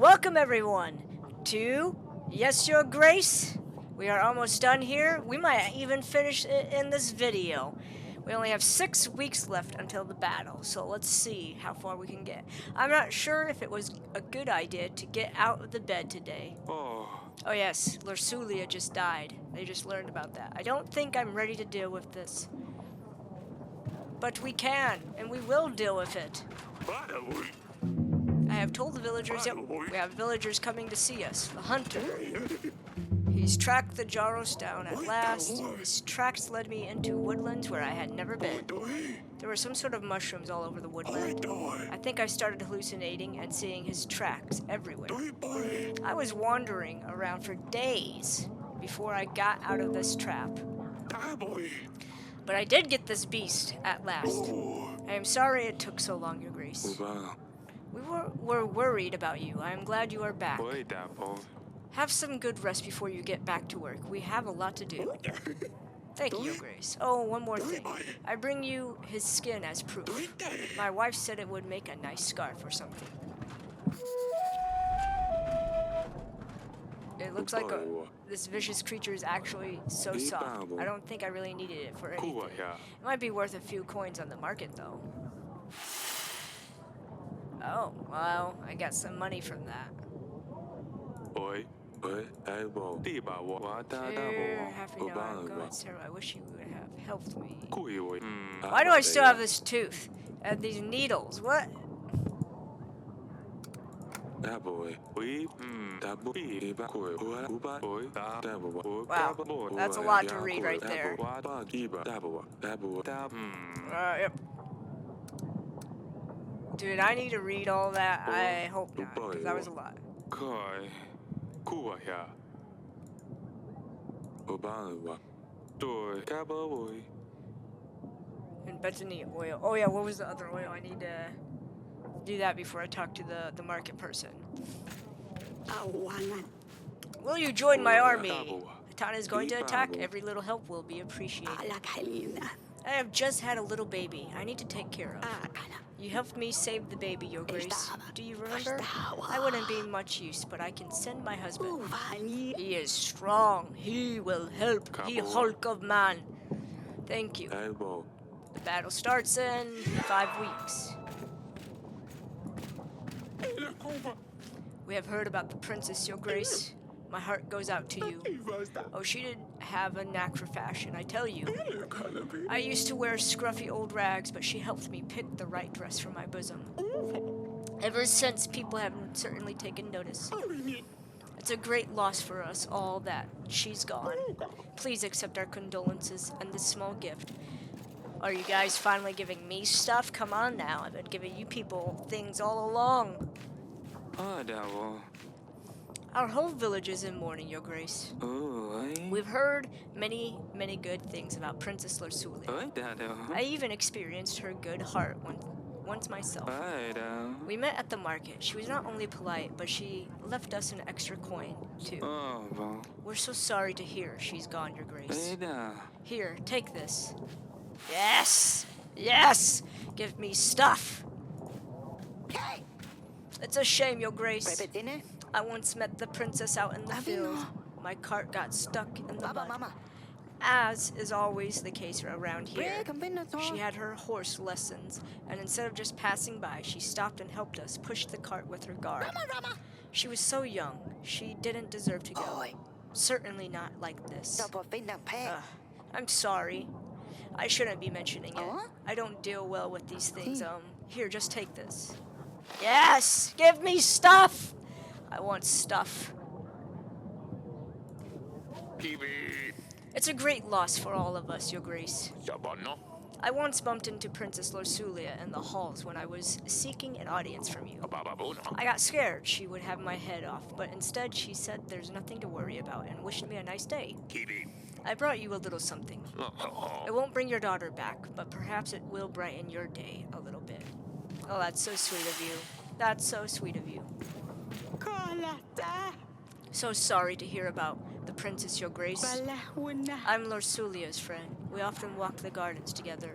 Welcome everyone to Yes Your Grace. We are almost done here. We might even finish it in this video. We only have 6 weeks left until the battle, so let's see how far we can get. I'm not sure if it was a good idea to get out of the bed today. Oh yes, Lorsulia just died. They just learned about that. I don't think I'm ready to deal with this. But we can, and we will deal with it. I have told the villagers, yep, we have villagers coming to see us. The hunter. He's tracked the Jaros down at last. His tracks led me into woodlands where I had never been. There were some sort of mushrooms all over the woodland. I think I started hallucinating and seeing his tracks everywhere. I was wandering around for days before I got out of this trap. But I did get this beast at last. I am sorry it took so long, Your Grace. We were worried about you. I am glad you are back. Have some good rest before you get back to work. We have a lot to do. Thank you, Your Grace. Oh, one more thing. I bring you his skin as proof. My wife said it would make a nice scarf or something. It looks like this vicious creature is actually so soft. I don't think I really needed it for anything. It might be worth a few coins on the market, though. Oh, well, I got some money from that. Here, happy now I'm gone, Sarah. I wish you would have helped me. Why do I still have this tooth? And these needles, what? Wow, that's a lot to read right there. Yep. Dude, I need to read all that. I hope not, because that was a lot. And Bethany oil. Oh yeah, what was the other oil? I need to do that before I talk to the market person. Will you join my army? Hatana is going to attack. Every little help will be appreciated. I have just had a little baby I need to take care of. You helped me save the baby, Your Grace. Do you remember? I wouldn't be much use, but I can send my husband. He is strong. He will help. He Hulk of man. Thank you. The battle starts in 5 weeks. We have heard about the princess, Your Grace. My heart goes out to you. Oh, she did have a knack for fashion, I tell you. I used to wear scruffy old rags, but she helped me pick the right dress for my bosom. Ever since, people have certainly taken notice. It's a great loss for us all that she's gone. Please accept our condolences and this small gift. Are you guys finally giving me stuff? Come on now, I've been giving you people things all along. Our whole village is in mourning, Your Grace. We've heard many, many good things about Princess Lorsulia. I even experienced her good heart once myself. We met at the market. She was not only polite, but she left us an extra coin, too. We're so sorry to hear she's gone, Your Grace. Here, take this. Yes! Yes! Give me stuff! It's a shame, Your Grace. I once met the princess out in the field. My cart got stuck in the mud. As is always the case around here, she had her horse lessons, and instead of just passing by, she stopped and helped us push the cart with her guard. She was so young, she didn't deserve to go. Certainly not like this. I'm sorry. I shouldn't be mentioning it. I don't deal well with these things. Here, just take this. Yes! Give me stuff! I want stuff. It's a great loss for all of us, Your Grace. I once bumped into Princess Lorsulia in the halls when I was seeking an audience from you. I got scared she would have my head off, but instead she said there's nothing to worry about and wished me a nice day. I brought you a little something. It won't bring your daughter back, but perhaps it will brighten your day a little bit. Oh, that's so sweet of you. That's so sweet of you. So sorry to hear about the princess, Your Grace. I'm Lorsulia's friend. We often walk the gardens together.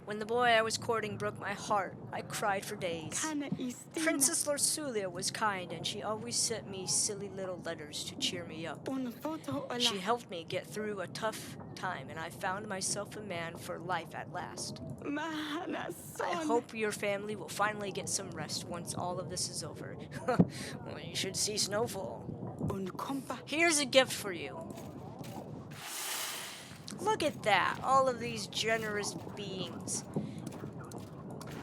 When the boy I was courting broke my heart, I cried for days. Princess Lorsulia was kind, and she always sent me silly little letters to cheer me up. She helped me get through a tough time, and I found myself a man for life at last. I hope your family will finally get some rest once all of this is over. Well, you should see Snowfall. Here's a gift for you. Look at that, all of these generous beings.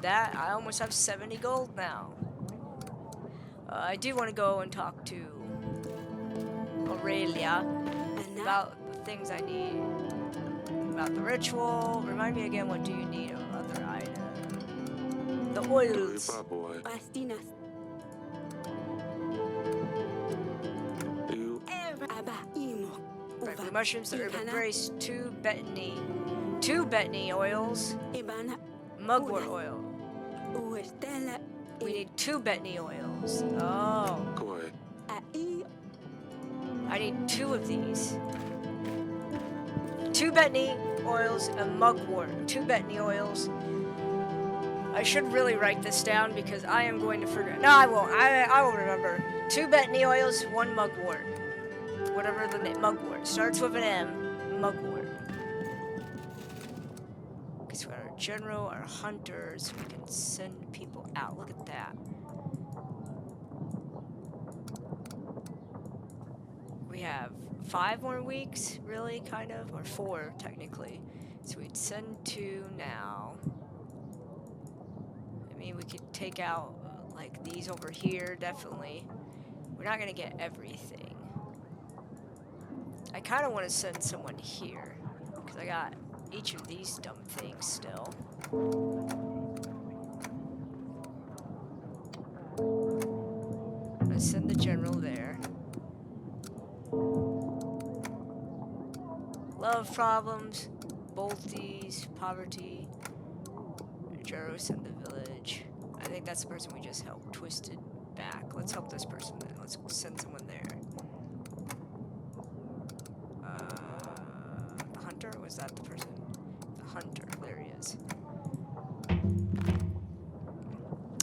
That, I almost have 70 gold now. I do want to go and talk to Aurelia about the things I need. About the ritual. Remind me again, what do you need of other items? The oils. Bright mushrooms, the herb embrace, 2 betony oils, mugwort oil. We need 2 betony oils. Oh. I need 2 of these. 2 betony oils and mugwort. 2 betony oils. I should really write this down because I am going to forget. No, I won't. I will remember. 2 betony oils, 1 mugwort. Whatever the name, mugwort. Starts with an M. Mugwort. Okay, so we got our general, our hunters. We can send people out. Look at that. We have 5 more weeks, really, kind of, or 4 technically. So we'd send 2 now. I mean, we could take out like these over here, definitely. We're not gonna get everything. I kind of want to send someone here because I got each of these dumb things still. Let's send the general there. Love problems, bolties, poverty. Jaro, send the village. I think that's the person we just helped. Twisted back. Let's help this person then. Let's send someone there. The hunter? Was that the person? The hunter. There he is.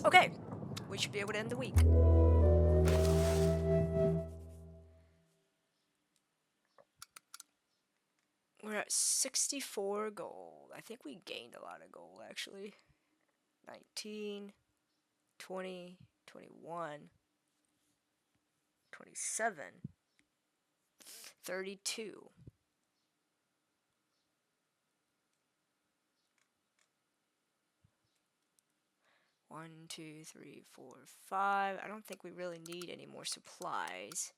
Okay. We should be able to end the week. We're at 64 gold. I think we gained a lot of gold, actually. 19, 20, 21, 27, 32. One, 2, 3, 4, 5. I don't think we really need any more supplies.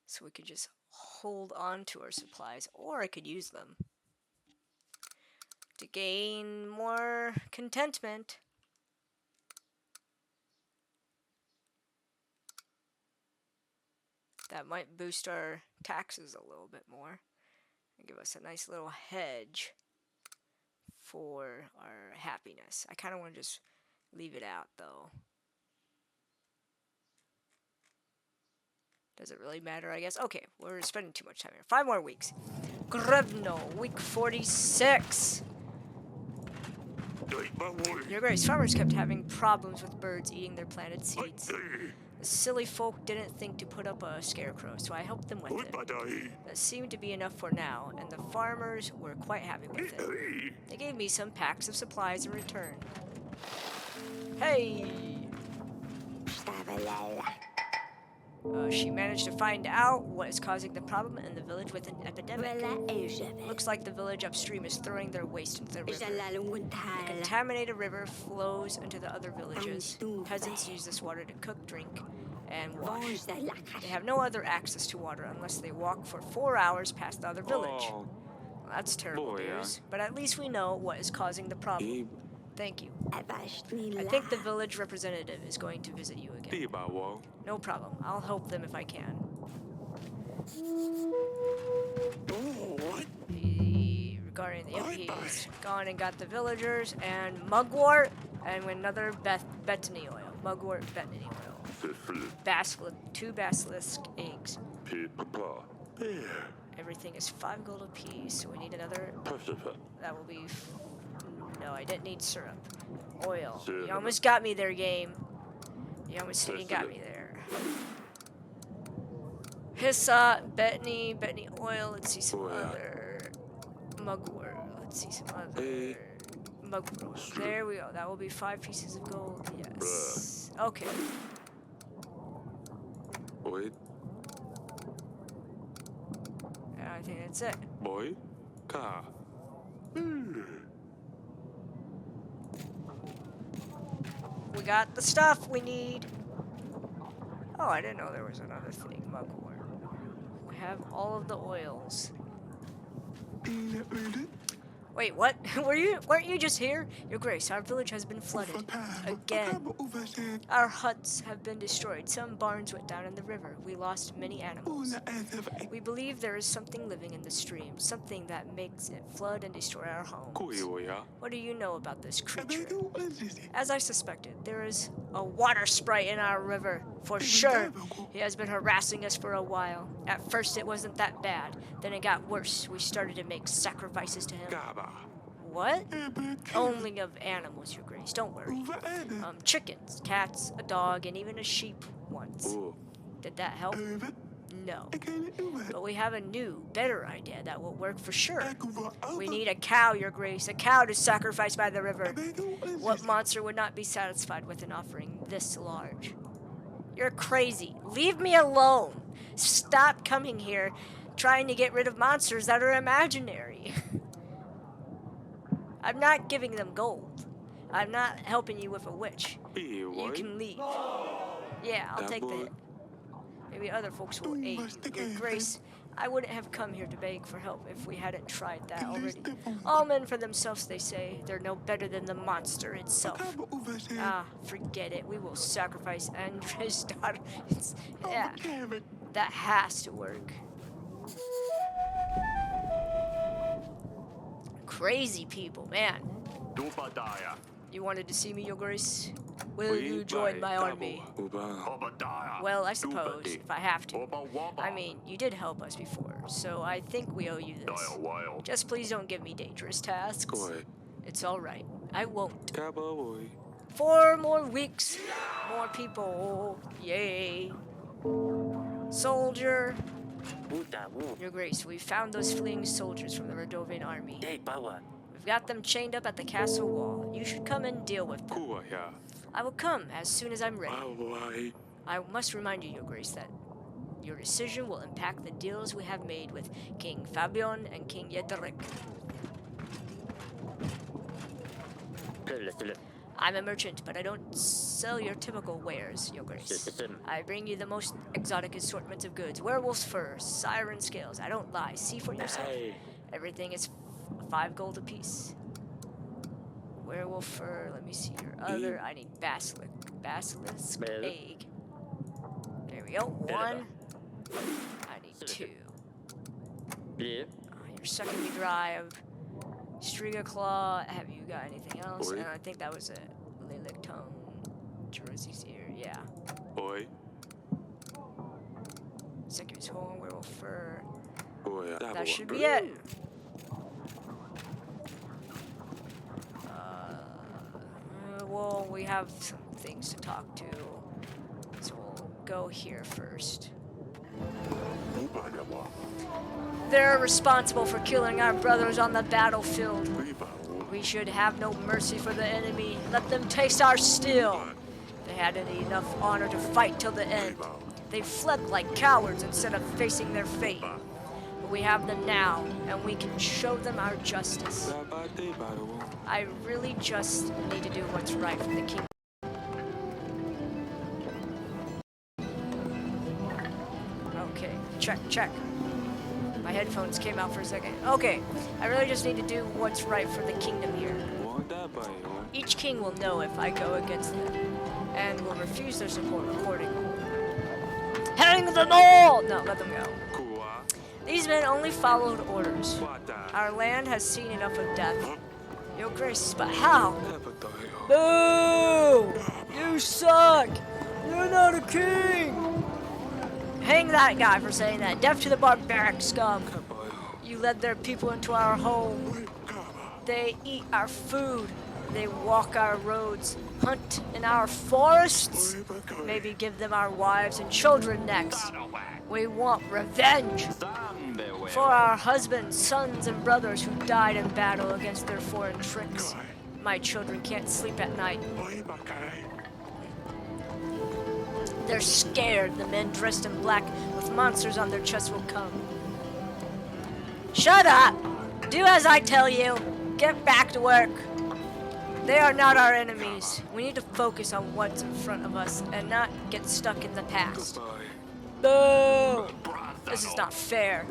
So we could just hold on to our supplies, or I could use them to gain more contentment. That might boost our taxes a little bit more and give us a nice little hedge for our happiness. I kind of want to just leave it out though. Does it really matter, I guess? Okay, we're spending too much time here. 5 more weeks. Grevno, week 46. Your Grace, farmers kept having problems with birds eating their planted seeds. The silly folk didn't think to put up a scarecrow, so I helped them with it. That seemed to be enough for now, and the farmers were quite happy with it. They gave me some packs of supplies in return. Hey! She managed to find out what is causing the problem in the village with an epidemic. Looks like the village upstream is throwing their waste into the river. The contaminated river flows into the other villages. Peasants use this water to cook, drink, and wash. They have no other access to water unless they walk for 4 hours past the other village. Well, that's terrible news, but at least we know what is causing the problem. Thank you. I think the village representative is going to visit you again. No problem. I'll help them if I can. Regarding the he's gone and got the villagers and mugwort and another betony oil. Mugwort betony oil. 2 basilisk eggs. Everything is 5 gold apiece, so we need another. That will be. No, I didn't need syrup. Oil. You almost got me there, game. You got me there. Hissa, Bettany oil. Let's see some other mugwort. Let's see some other mugwort. There we go. That will be 5 pieces of gold. Yes. Okay. I think that's it. We got the stuff we need. Oh, I didn't know there was another thing, mugwort. We have all of the oils. Wait, what? Weren't you just here? Your Grace, our village has been flooded. Again. Our huts have been destroyed. Some barns went down in the river. We lost many animals. We believe there is something living in the stream, something that makes it flood and destroy our homes. What do you know about this creature? As I suspected, there is a water sprite in our river. For sure. He has been harassing us for a while. At first it wasn't that bad. Then it got worse. We started to make sacrifices to him. What? Only of animals, Your Grace. Don't worry. Chickens, cats, a dog, and even a sheep once. Did that help? No. But we have a new, better idea that will work for sure. We need a cow, Your Grace. A cow to sacrifice by the river. What monster would not be satisfied with an offering this large? You're crazy. Leave me alone. Stop coming here trying to get rid of monsters that are imaginary. I'm not giving them gold. I'm not helping you with a witch. You can leave. Yeah, I'll take the hit. Maybe other folks will aid you. Your Grace, I wouldn't have come here to beg for help if we hadn't tried that already. All men for themselves, they say. They're no better than the monster itself. Ah, forget it. We will sacrifice Andre's daughter. Yeah, that has to work. Crazy people, man. You wanted to see me, Your Grace? Will you join my army? Well, I suppose, if I have to. I mean, you did help us before, so I think we owe you this. Just please don't give me dangerous tasks. It's alright. I won't. 4 more weeks. More people. Yay. Soldier. Your Grace, we found those fleeing soldiers from the Radovan army. We've got them chained up at the castle wall. You should come and deal with them. I will come as soon as I'm ready. I must remind you, Your Grace, that your decision will impact the deals we have made with King Fabian and King Eryk. I'm a merchant, but I don't sell your typical wares, Your Grace. I bring you the most exotic assortments of goods. Werewolf's fur, siren scales. I don't lie. See for yourself. Everything is 5 gold apiece. Werewolf fur. Let me see your other. I need basilisk egg. There we go. 1. I need 2. You're sucking me dry of Striga Claw. Have you got anything else? And I think that was it. Lilac Tongue. Jersey's ear. Yeah. Secu's horn. Werewolf fur. That should be it. Well, we have some things to talk to, so we'll go here first. They're responsible for killing our brothers on the battlefield. We should have no mercy for the enemy. Let them taste our steel. They hadn't enough honor to fight till the end. They fled like cowards instead of facing their fate. But we have them now, and we can show them our justice. I really just need to do what's right for the king. Okay, check. My headphones came out for a second. Okay, I really just need to do what's right for the kingdom here. Each king will know if I go against them, and will refuse their support accordingly. Hang them all! No, let them go. These men only followed orders. Our land has seen enough of death. Your Grace, but how? Boo! You suck! You're not a king! Hang that guy for saying that. Death to the barbaric scum. You led their people into our home. They eat our food. They walk our roads, hunt in our forests. Maybe give them our wives and children next. We want revenge for our husbands, sons, and brothers who died in battle against their foreign tricks. My children can't sleep at night. They're scared the men dressed in black with monsters on their chests will come. Shut up! Do as I tell you. Get back to work. They are not our enemies. We need to focus on what's in front of us and not get stuck in the past. Boo! This is not fair.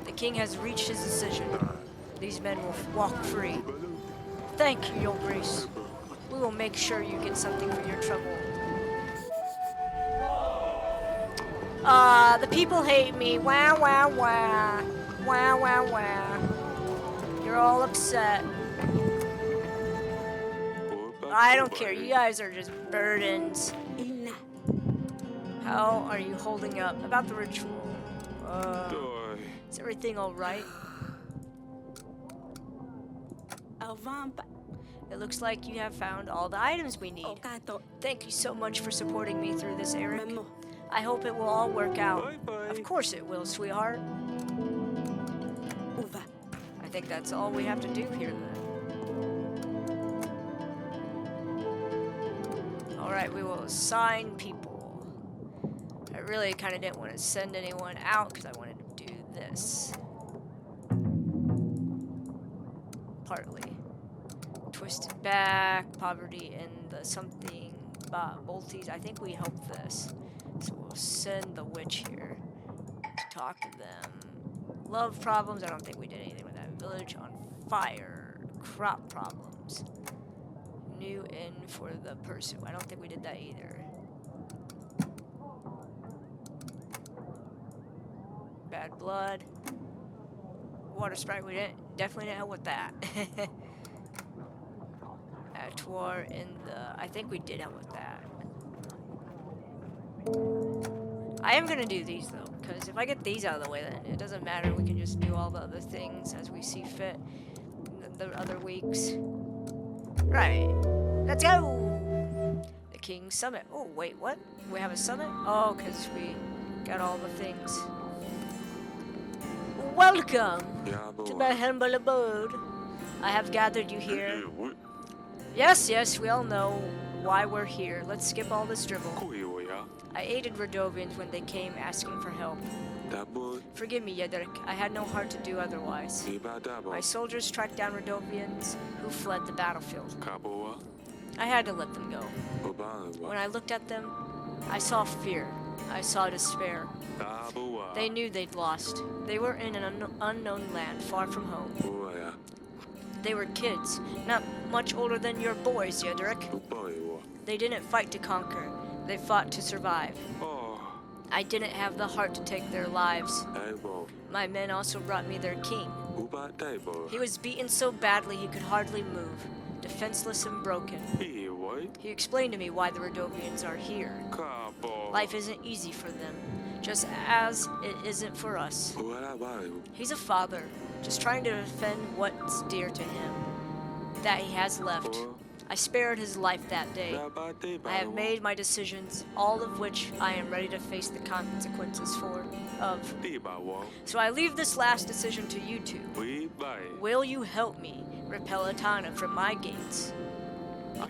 The king has reached his decision. These men will walk free. Thank you, Your Grace. We will make sure you get something for your trouble. The people hate me. Wah, wah, wah. Wah, wah, wah. You're all upset. I don't care. You guys are just burdens. How are you holding up? About the ritual. Is everything all right? It looks like you have found all the items we need. Thank you so much for supporting me through this, Eryk. I hope it will all work out. Of course it will, sweetheart. I think that's all we have to do here then. Alright, we will assign people. I really kind of didn't want to send anyone out because I wanted to do this. Partly. Twisted back, poverty, and the something bolties. I think we help this. So we'll send the witch here to talk to them. Love problems. I don't think we did anything with that. Village on fire. Crop problems. New inn for the pursuit. I don't think we did that either. Bad blood. Water sprite. We definitely didn't help with that. Atoire in the. I think we did help with that. I am gonna do these though, because if I get these out of the way, then it doesn't matter. We can just do all the other things as we see fit. The other weeks. Right. Let's go! The King's Summit. Oh, wait, what? We have a summit? Oh, because we got all the things. Welcome to my humble abode. I have gathered you here. Yes, we all know why we're here. Let's skip all this dribble. I aided Radovians when they came asking for help. Forgive me, Eryk. I had no heart to do otherwise. My soldiers tracked down Radovians who fled the battlefield. I had to let them go. When I looked at them, I saw fear. I saw despair. They knew they'd lost. They were in an unknown land, far from home. They were kids, not much older than your boys, Eryk. They didn't fight to conquer. They fought to survive. I didn't have the heart to take their lives. My men also brought me their king. He was beaten so badly he could hardly move, defenseless and broken. He explained to me why the Radovians are here. Life isn't easy for them, just as it isn't for us. He's a father, just trying to defend what's dear to him, that he has left. I spared his life that day. I have made my decisions, all of which I am ready to face the consequences of. So I leave this last decision to you two. Will you help me repel Atana from my gates?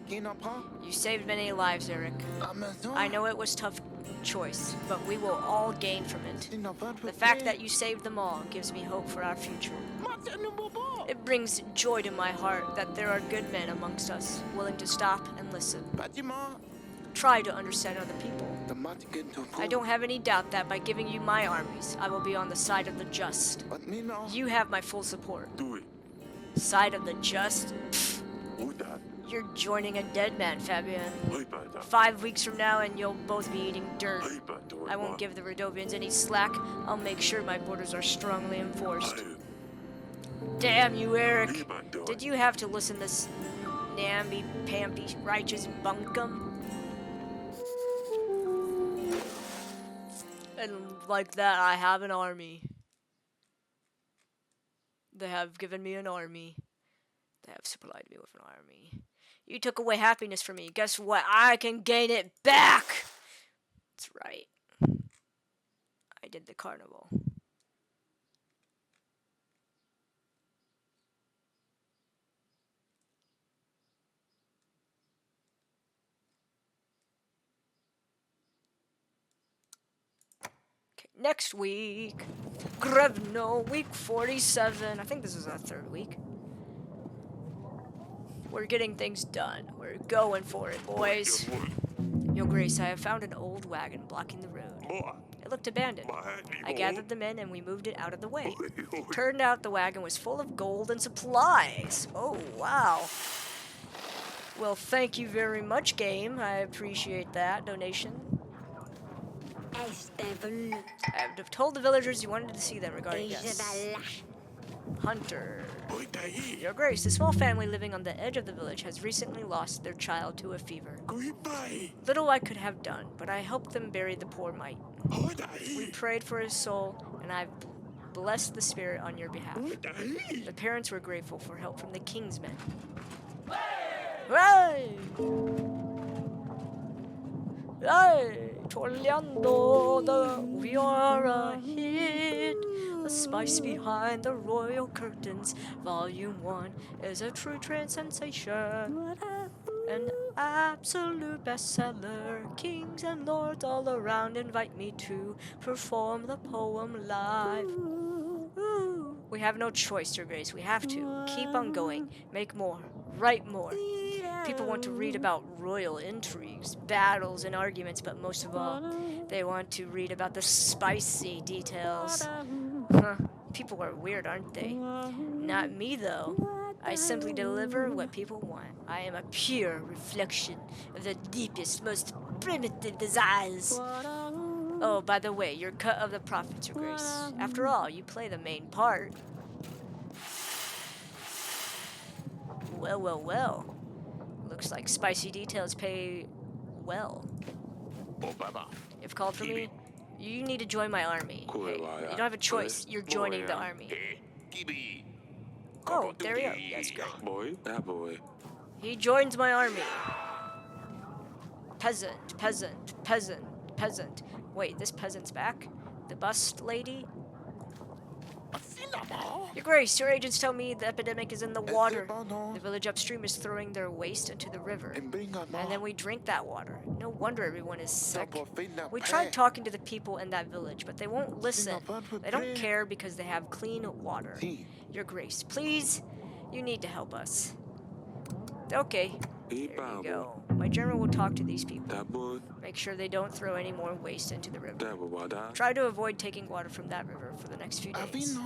You saved many lives, Eryk. I know it was a tough choice, but we will all gain from it. The fact that you saved them all gives me hope for our future. It brings joy to my heart that there are good men amongst us, willing to stop and listen. Try to understand other people. I don't have any doubt that by giving you my armies, I will be on the side of the just. You have my full support. Side of the just? Pfft. You're joining a dead man, Fabian. 5 weeks from now and you'll both be eating dirt. I won't give the Radovians any slack. I'll make sure my borders are strongly enforced. Damn you, Eryk. Did you have to listen to this namby-pamby righteous bunkum? And like that, I have an army. they have given me an army. They have supplied me with an army. You took away happiness from me. Guess what? I can gain it back! That's right. I did the carnival. Okay, next week. Grevno, week 47. I think this is our 3rd week. We're getting things done. We're going for it, boys. Your Grace, I have found an old wagon blocking the road. It looked abandoned. I gathered them in and we moved it out of the way. Turned out the wagon was full of gold and supplies. Oh, wow. Well, thank you very much, game. I appreciate that donation. I have told the villagers you wanted to see them regarding this. Hunter. Your Grace, a small family living on the edge of the village has recently lost their child to a fever. Little I could have done, but I helped them bury the poor mite. We prayed for his soul, and I've blessed the spirit on your behalf. The parents were grateful for help from the king's men. Hey! Hey! Torleando, we are a hit. The spice behind the royal curtains. Volume 1 is a true trance sensation. An absolute bestseller. Kings and lords all around invite me to perform the poem live. Ooh. We have no choice, Your Grace. We have to. Keep on going. Make more. Write more. People want to read about royal intrigues, battles, and arguments, but most of all, they want to read about the spicy details. Huh. People are weird, aren't they? Not me, though. I simply deliver what people want. I am a pure reflection of the deepest, most primitive desires. Oh, by the way, your cut of the profits, Your Grace. After all, you play the main part. Well, well, well. Looks like spicy details pay well. You've called for me? You need to join my army. Hey, you don't have a choice. You're joining the army. Oh, there you go. That's great. He joins my army. Peasant, peasant, peasant, peasant. Wait, this peasant's back? The bust lady? Your Grace, your agents tell me the epidemic is in the water. The village upstream is throwing their waste into the river. And then we drink that water. No wonder everyone is sick. We tried talking to the people in that village, but they won't listen. They don't care because they have clean water. Your Grace, please, you need to help us. Okay, there you go. My general will talk to these people. Make sure they don't throw any more waste into the river. Try to avoid taking water from that river for the next few days.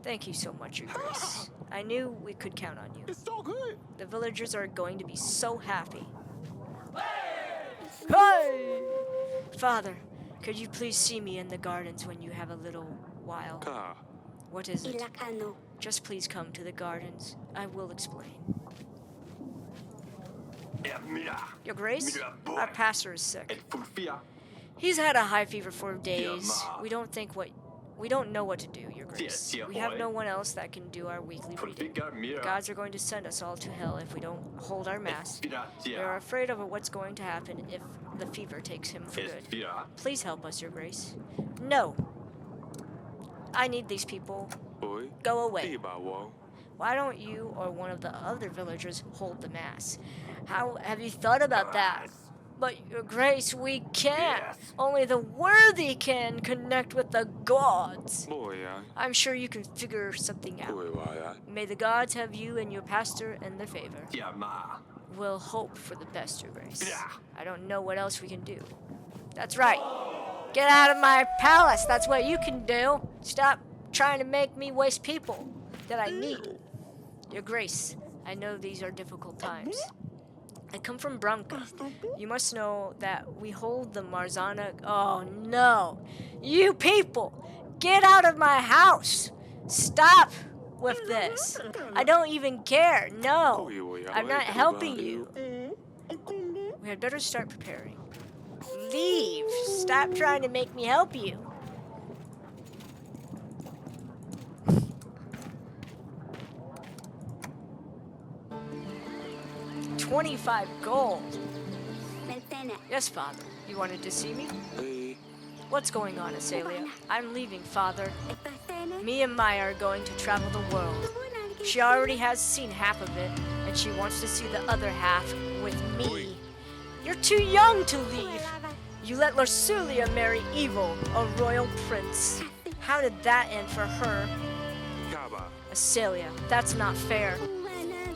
Thank you so much, Your Grace. I knew we could count on you. It's so good. The villagers are going to be so happy. Hey! Father, could you please see me in the gardens when you have a little while? What is it? Just please come to the gardens. I will explain. Your Grace, our pastor is sick. He's had a high fever for days. We don't know what to do, Your Grace. We have no one else that can do our weekly reading. The gods are going to send us all to hell if we don't hold our mass. They are afraid of what's going to happen if the fever takes him for good. Please help us, Your Grace. No. I need these people. Go away. Why don't you or one of the other villagers hold the mass? How have you thought about that? But, Your Grace, we can't. Only the worthy can connect with the gods. I'm sure you can figure something out. May the gods have you and your pastor in their favor. We'll hope for the best, Your Grace. I don't know what else we can do. That's right. Get out of my palace. That's what you can do. Stop trying to make me waste people that I need. Your Grace, I know these are difficult times. I come from Branca. You must know that we hold the Marzana. Oh no! You people! Get out of my house! Stop with this! I don't even care. No! I'm not helping you. We had better start preparing. Leave! Stop trying to make me help you. 25 gold. Yes, Father. You wanted to see me? What's going on, Asalia? I'm leaving, Father. Me and Maya are going to travel the world. She already has seen half of it, and she wants to see the other half with me. You're too young to leave. You let Lorsulia marry evil, a royal prince. How did that end for her? Asalia, that's not fair.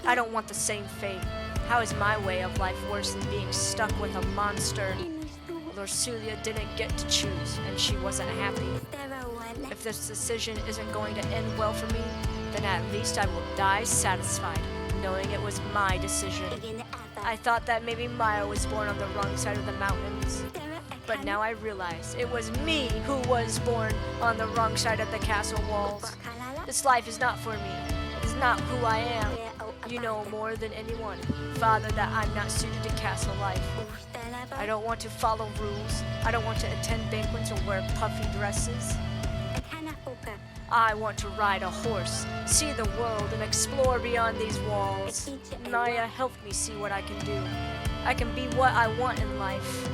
I don't want the same fate. How is my way of life worse than being stuck with a monster? Lorsulia didn't get to choose, and she wasn't happy. If this decision isn't going to end well for me, then at least I will die satisfied, knowing it was my decision. I thought that maybe Maya was born on the wrong side of the mountains, but now I realize it was me who was born on the wrong side of the castle walls. This life is not for me. It is not who I am. You know more than anyone, Father, that I'm not suited to castle life. I don't want to follow rules. I don't want to attend banquets or wear puffy dresses. I want to ride a horse, see the world, and explore beyond these walls. Maya helped me see what I can do. I can be what I want in life.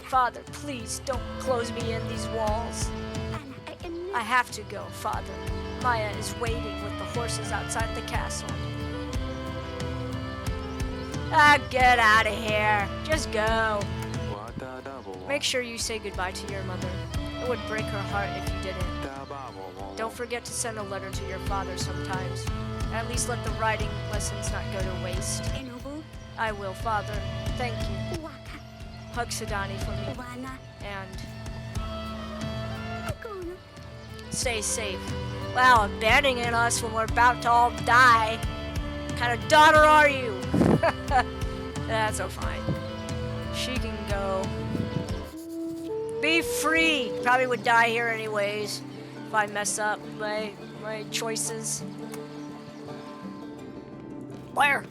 Father, please don't close me in these walls. I have to go, Father. Maya is waiting with the horses outside the castle. Get out of here. Just go. Make sure you say goodbye to your mother. It would break her heart if you didn't. Don't forget to send a letter to your father sometimes. At least let the riding lessons not go to waste. I will, Father. Thank you. Hug Sidani for me. And stay safe. Wow, abandoning us when we're about to all die. What kind of daughter are you? That's so fine. She can go. Be free. Probably would die here anyways if I mess up my choices. Where?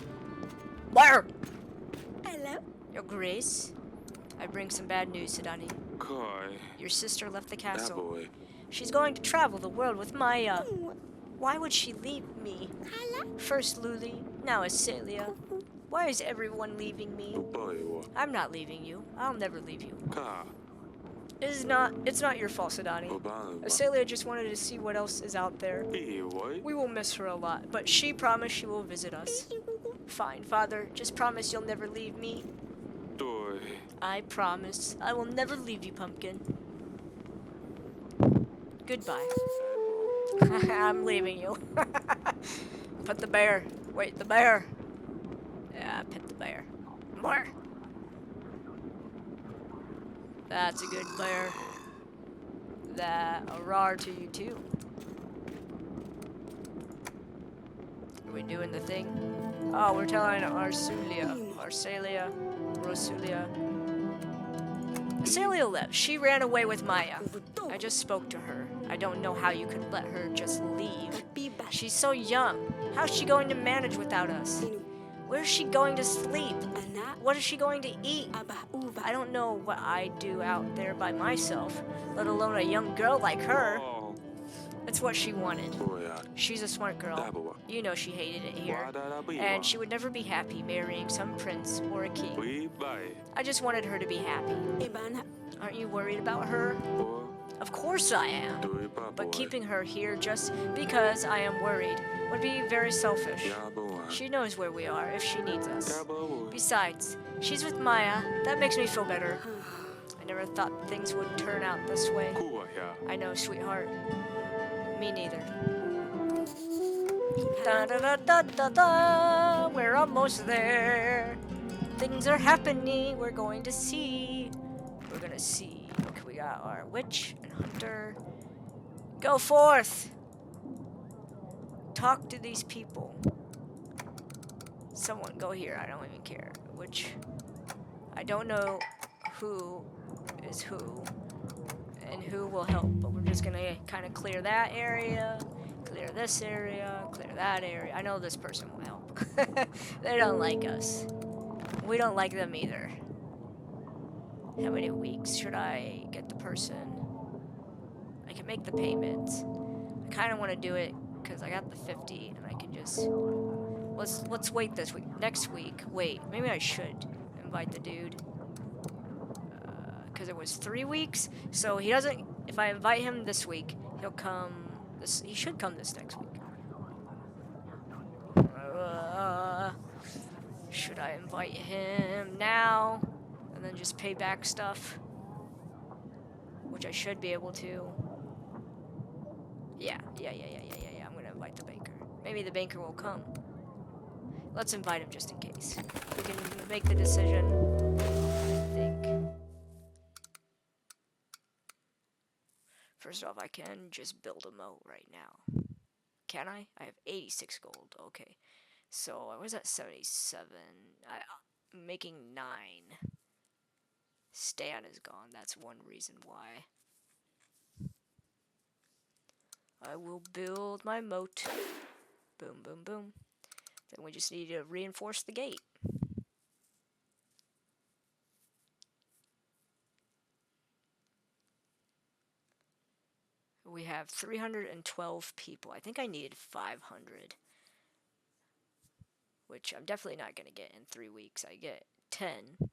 Hello? Your Grace? I bring some bad news, Sidani. Your sister left the castle. She's going to travel the world with Maya. Why would she leave me? First Luli, now Asalia. Why is everyone leaving me? I'm not leaving you. I'll never leave you. It's not your fault, Sidani. Asalia just wanted to see what else is out there. We will miss her a lot, but she promised she will visit us. Fine, Father. Just promise you'll never leave me. I promise. I will never leave you, Pumpkin. Goodbye. I'm leaving you. Pet the bear. Wait, the bear. Yeah, pet the bear. More. That's a good bear. That a roar to you too. Are we doing the thing? Oh, we're telling Lorsulia. Asalia left. She ran away with Maya. I just spoke to her. I don't know how you could let her just leave. She's so young. How's she going to manage without us? Where's she going to sleep? What is she going to eat? I don't know what I do out there by myself, let alone a young girl like her. It's what she wanted. She's a smart girl. You know she hated it here. And she would never be happy marrying some prince or a king. I just wanted her to be happy. Aren't you worried about her? Of course I am. But keeping her here just because I am worried would be very selfish. She knows where we are if she needs us. Besides, she's with Maya. That makes me feel better. I never thought things would turn out this way. I know, sweetheart. Me neither. Da da da da da da. We're almost there. Things are happening. We're going to see. We're gonna see. Okay, we got our witch and hunter. Go forth. Talk to these people. Someone go here. I don't even care. Which I don't know who is who and who will help, but we're just gonna kind of clear that area, clear this area, clear that area. I know this person will help. They don't like us. We don't like them either. How many weeks should I get the person? I can make the payment. I kind of want to do it because I got the 50 and I can just... Well, Let's wait this week. Next week. Wait, maybe I should invite the dude. Because it was 3 weeks. So he doesn't. If I invite him this week, he'll come. He should come this next week. Should I invite him now and then just pay back stuff? Which I should be able to. Yeah. I'm gonna invite the banker. Maybe the banker will come. Let's invite him just in case. We can make the decision, I think. First off, I can just build a moat right now. Can I? I have 86 gold. Okay. So I was at 77. I'm making 9. Stan is gone. That's one reason why. I will build my moat. Boom, boom, boom. Then we just need to reinforce the gate. We have 312 people. I think I needed 500. Which I'm definitely not going to get in 3 weeks. I get 10.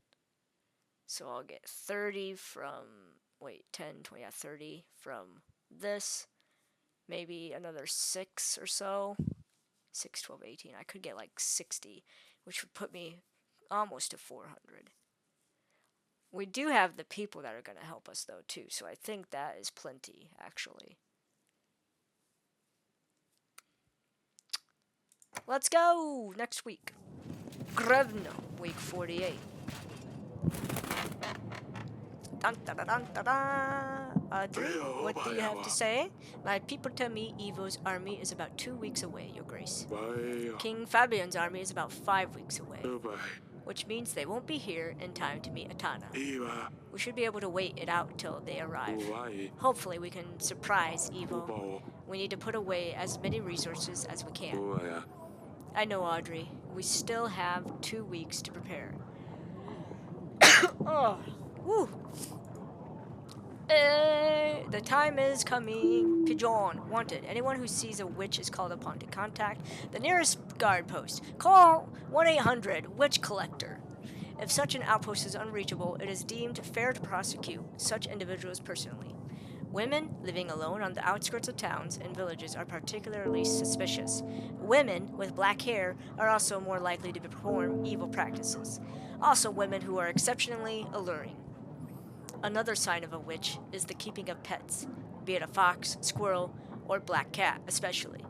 So I'll get 30 from... Wait, 10, 20, yeah, 30 from this. Maybe another 6 or so. 6, 12, 18. I could get like 60, which would put me almost to 400. We do have the people that are going to help us, though, too. So I think that is plenty, actually. Let's go! Next week. Grevno, week 48. Dun, dun, dun, dun, dun, dun. What do you have to say? My people tell me Evo's army is about 2 weeks away, Your Grace. King Fabian's army is about 5 weeks away, which means they won't be here in time to meet Atana. We should be able to wait it out till they arrive. Hopefully we can surprise Evo. We need to put away as many resources as we can. I know, Audrey. We still have 2 weeks to prepare. Oh, woo. The time is coming. Pigeon, wanted. Anyone who sees a witch is called upon to contact the nearest guard post. Call 1-800-WITCH Collector. If such an outpost is unreachable, it is deemed fair to prosecute such individuals personally. Women living alone on the outskirts of towns and villages are particularly suspicious. Women with black hair are also more likely to perform evil practices. Also, women who are exceptionally alluring. Another sign of a witch is the keeping of pets, be it a fox, squirrel, or black cat especially.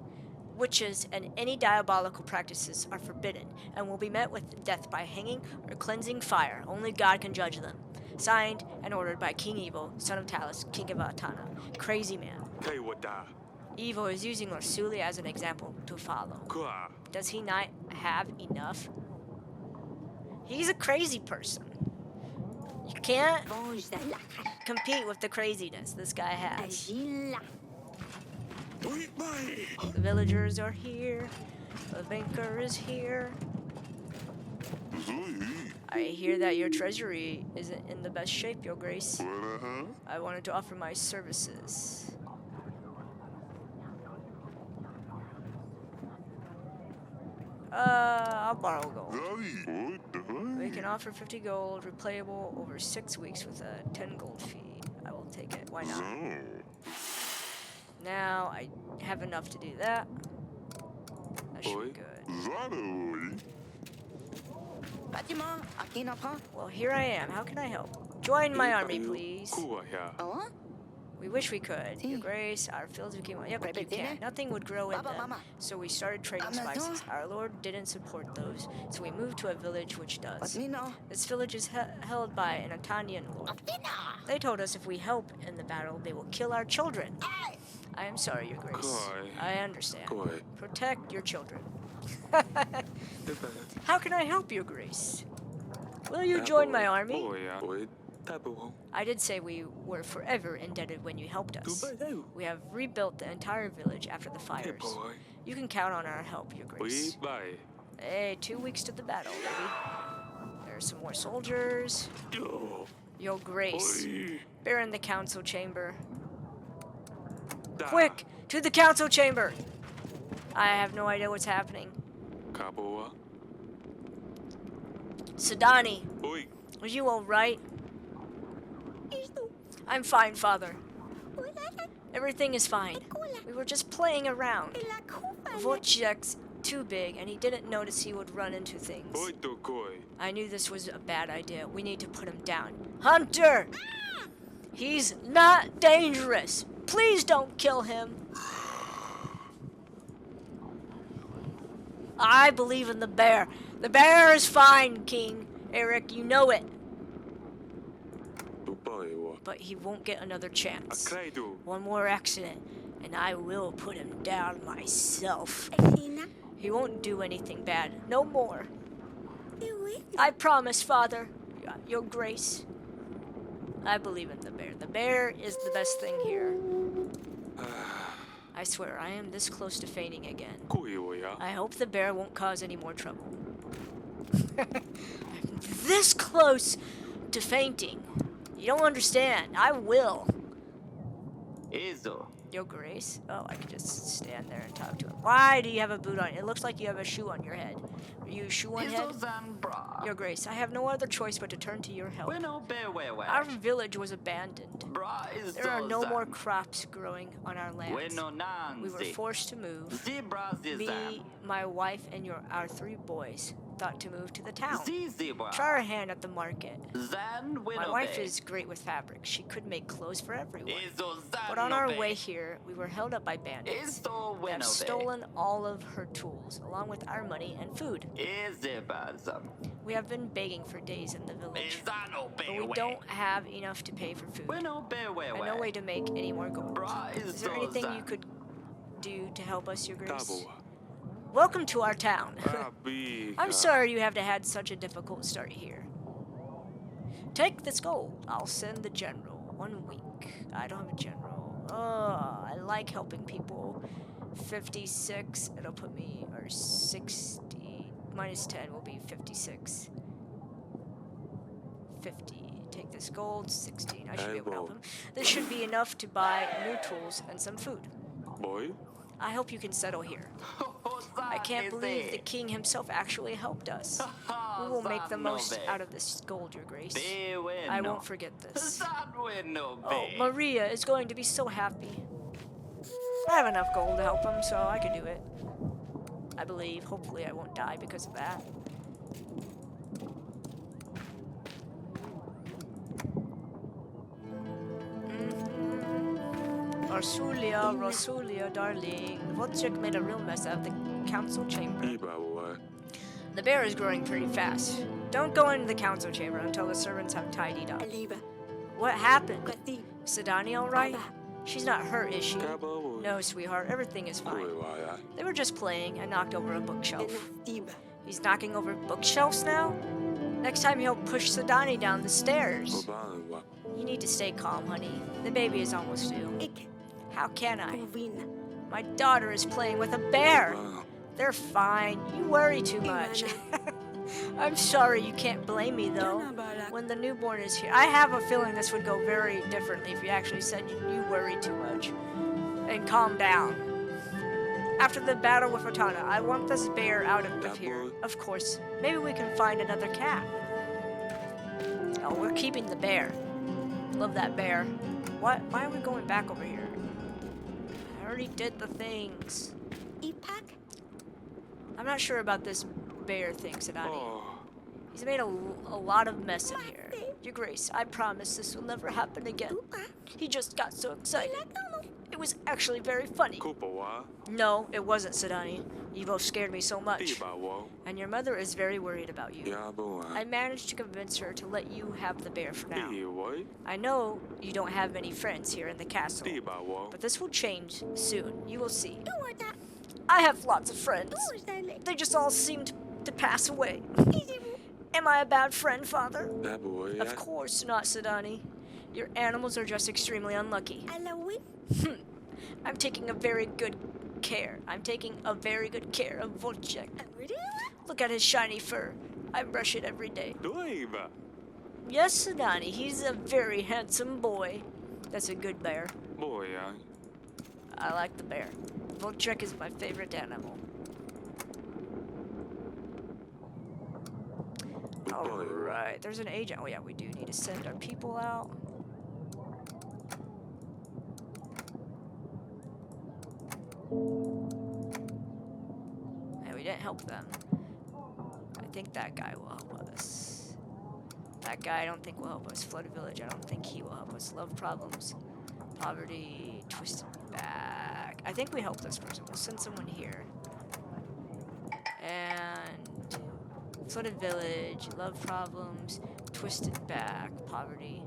Witches and any diabolical practices are forbidden and will be met with death by hanging or cleansing fire. Only God can judge them. Signed and ordered by King Evo, son of Talus, king of Atana. Crazy man. Evo is using Lorsulia as an example to follow. Does he not have enough? He's a crazy person. You can't compete with the craziness this guy has. The villagers are here. The banker is here. I hear that your treasury isn't in the best shape, Your Grace. I wanted to offer my services. I'll borrow gold. We can offer 50 gold, replayable over 6 weeks with a 10 gold fee. I will take it. Why not? Now I have enough to do that. That should be good. Well, here I am. How can I help? Join my army, please. We wish we could. Your Grace, our fields became... Yeah, but we can't. Nothing would grow in them, so we started trading spices. Our lord didn't support those, so we moved to a village which does. This village is held by an Atanian lord. They told us if we help in the battle, they will kill our children. I am sorry, Your Grace. I understand. Protect your children. How can I help, Your Grace? Will you join my army? I did say we were forever indebted when you helped us. We have rebuilt the entire village after the fires. You can count on our help, Your Grace. Hey, 2 weeks to the battle, baby. There's some more soldiers. Your Grace, bear in the council chamber. Quick, to the council chamber! I have no idea what's happening. Kaboa. Sadani, Oi. are you alright? I'm fine, Father. Everything is fine. We were just playing around. Wojciech's too big, and he didn't notice he would run into things. Oi to koi. I knew this was a bad idea. We need to put him down. Hunter! He's not dangerous. Please don't kill him. I believe in the bear. The bear is fine, King Eryk. You know it. But he won't get another chance. One more accident, and I will put him down myself. He won't do anything bad. No more. I promise, Father. Your grace. I believe in the bear. The bear is the best thing here. I swear, I am this close to fainting again. I hope the bear won't cause any more trouble. I'm this close to fainting. You don't understand. I will. Your Grace? Oh, I could just stand there and talk to him. Why do you have a boot on? It looks like you have a shoe on your head. Are you a shoe on head? Your Grace, I have no other choice but to turn to your help. Our village was abandoned. There are no more crops growing on our lands. We were forced to move. Me, my wife, and our 3 boys thought to move to the town. Try our hand at the market. My wife is great with fabric. She could make clothes for everyone. But on our way here, we were held up by bandits. They have stolen all of her tools, along with our money and food. We have been begging for days in the village, but we don't have enough to pay for food, and no way to make any more gold. Is there anything you could do to help us, Your Grace? Welcome to our town. I'm sorry you have to had such a difficult start here. Take this gold. I'll send the general. 1 week. I don't have a general. Oh, I like helping people. 56. It'll put me, or 60. Minus 10 will be 56. 50. Take this gold. 16. I should be able to help him. This should be enough to buy new tools and some food. Boy. I hope you can settle here. I can't believe the king himself actually helped us. We will make the most out of this gold, Your Grace. I won't forget this. Oh, Maria is going to be so happy. I have enough gold to help him, so I can do it. I believe. Hopefully I won't die because of that. Lorsulia, darling. Wojciech made a real mess out of the council chamber. The bear is growing pretty fast. Don't go into the council chamber until the servants have tidied up. What happened? Sadani alright? She's not hurt, is she? No, sweetheart. Everything is fine. They were just playing and knocked over a bookshelf. He's knocking over bookshelves now? Next time he'll push Sadani down the stairs. You need to stay calm, honey. The baby is almost due. How can I? My daughter is playing with a bear. They're fine. You worry too much. I'm sorry, you can't blame me, though. When the newborn is here, I have a feeling this would go very differently if you actually said you worry too much. And calm down. After the battle with Ratana, I want this bear out of here. Of course. Maybe we can find another cat. Oh, we're keeping the bear. Love that bear. What? Why are we going back over here? I already did the things. I'm not sure about this bear thing, Sadani. He's made a lot of mess in here. Your Grace, I promise this will never happen again. He just got so excited. It was actually very funny. No, it wasn't, Sadani. You both scared me so much. And your mother is very worried about you. I managed to convince her to let you have the bear for now. I know you don't have many friends here in the castle, but this will change soon. You will see. I have lots of friends. They just all seemed to pass away. Am I a bad friend, Father? Of course not, Sadani. Your animals are just extremely unlucky. I'm taking very good care of Wojciech. Look at his shiny fur. I brush it every day. Yes, Sadani, he's a very handsome boy. That's a good bear. I like the bear. Wojciech is my favorite animal. Alright, there's an agent. Oh yeah, we do need to send our people out. And we didn't help them. I think that guy will help us. That guy I don't think will help us. Flooded Village, I don't think he will help us. Love problems. Poverty, twisted back. I think we help this person. We'll send someone here. And Flooded Village, love problems, twisted back, poverty.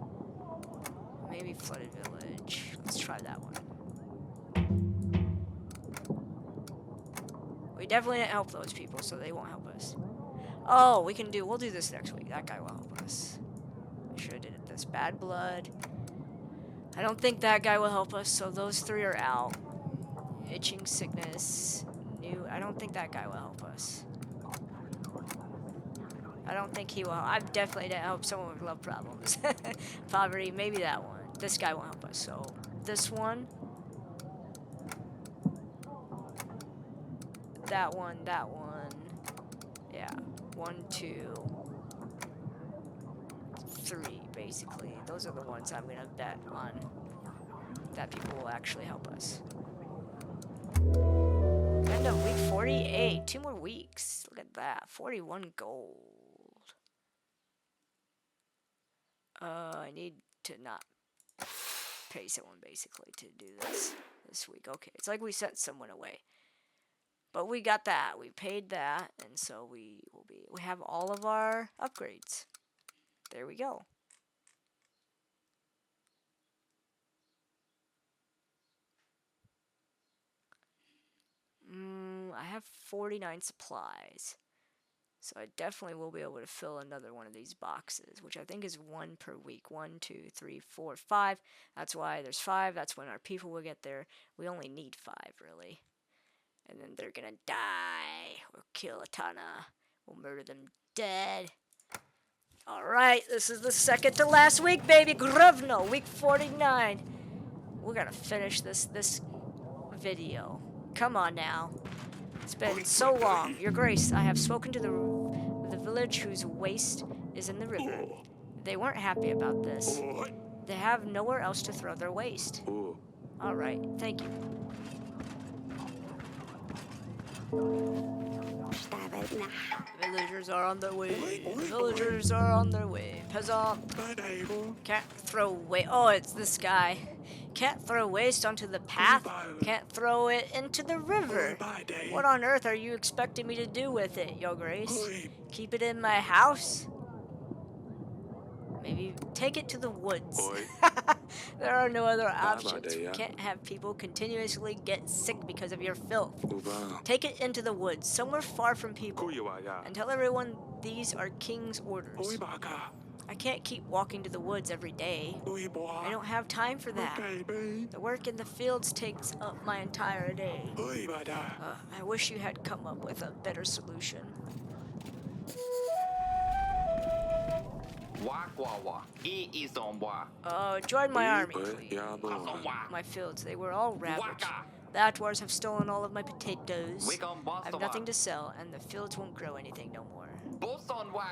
Maybe Flooded Village. Let's try that one. We definitely didn't help those people, so they won't help us. Oh, we'll do this next week. That guy will help us. I should have did it this. Bad blood. I don't think that guy will help us, so those three are out. Itching sickness. I don't think that guy will help us. I don't think he will. I definitely didn't help someone with love problems. Poverty, maybe that one. This guy won't help us, so this one. That one. Yeah. 1, 2, 3, basically. Those are the ones I'm gonna bet on that people will actually help us. End of week 48. 2 more weeks. Look at that. 41 gold. I need to not pay someone basically to do this week. Okay, it's like we sent someone away. But we got that. We paid that, and so we have all of our upgrades. There we go. I have 49 supplies. So I definitely will be able to fill another one of these boxes, which I think is 1 per week. 1, 2, 3, 4, 5. That's why there's 5. That's when our people will get there. We only need 5, really. And then they're gonna die. We'll kill a ton of. We'll murder them dead. Alright, this is the second to last week, baby. Gruvno, week 49. We're gonna finish this video. Come on now. It's been so long. Your Grace, I have spoken to the village whose waste is in the river. They weren't happy about this. They have nowhere else to throw their waste. Alright, thank you. Villagers are on their way. Villagers are on their way. Peasant. Can't throw waste. Oh, it's this guy. Can't throw waste onto the path. Can't throw it into the river. What on earth are you expecting me to do with it, Your Grace? Keep it in my house? Maybe take it to the woods. There are no other options. We can't have people continuously get sick because of your filth. Take it into the woods, somewhere far from people, and tell everyone these are King's orders. I can't keep walking to the woods every day. I don't have time for that. The work in the fields takes up my entire day. I wish you had come up with a better solution. Join my army, please. My fields, they were all ravaged. The Atwars have stolen all of my potatoes. I have nothing to sell, and the fields won't grow anything no more.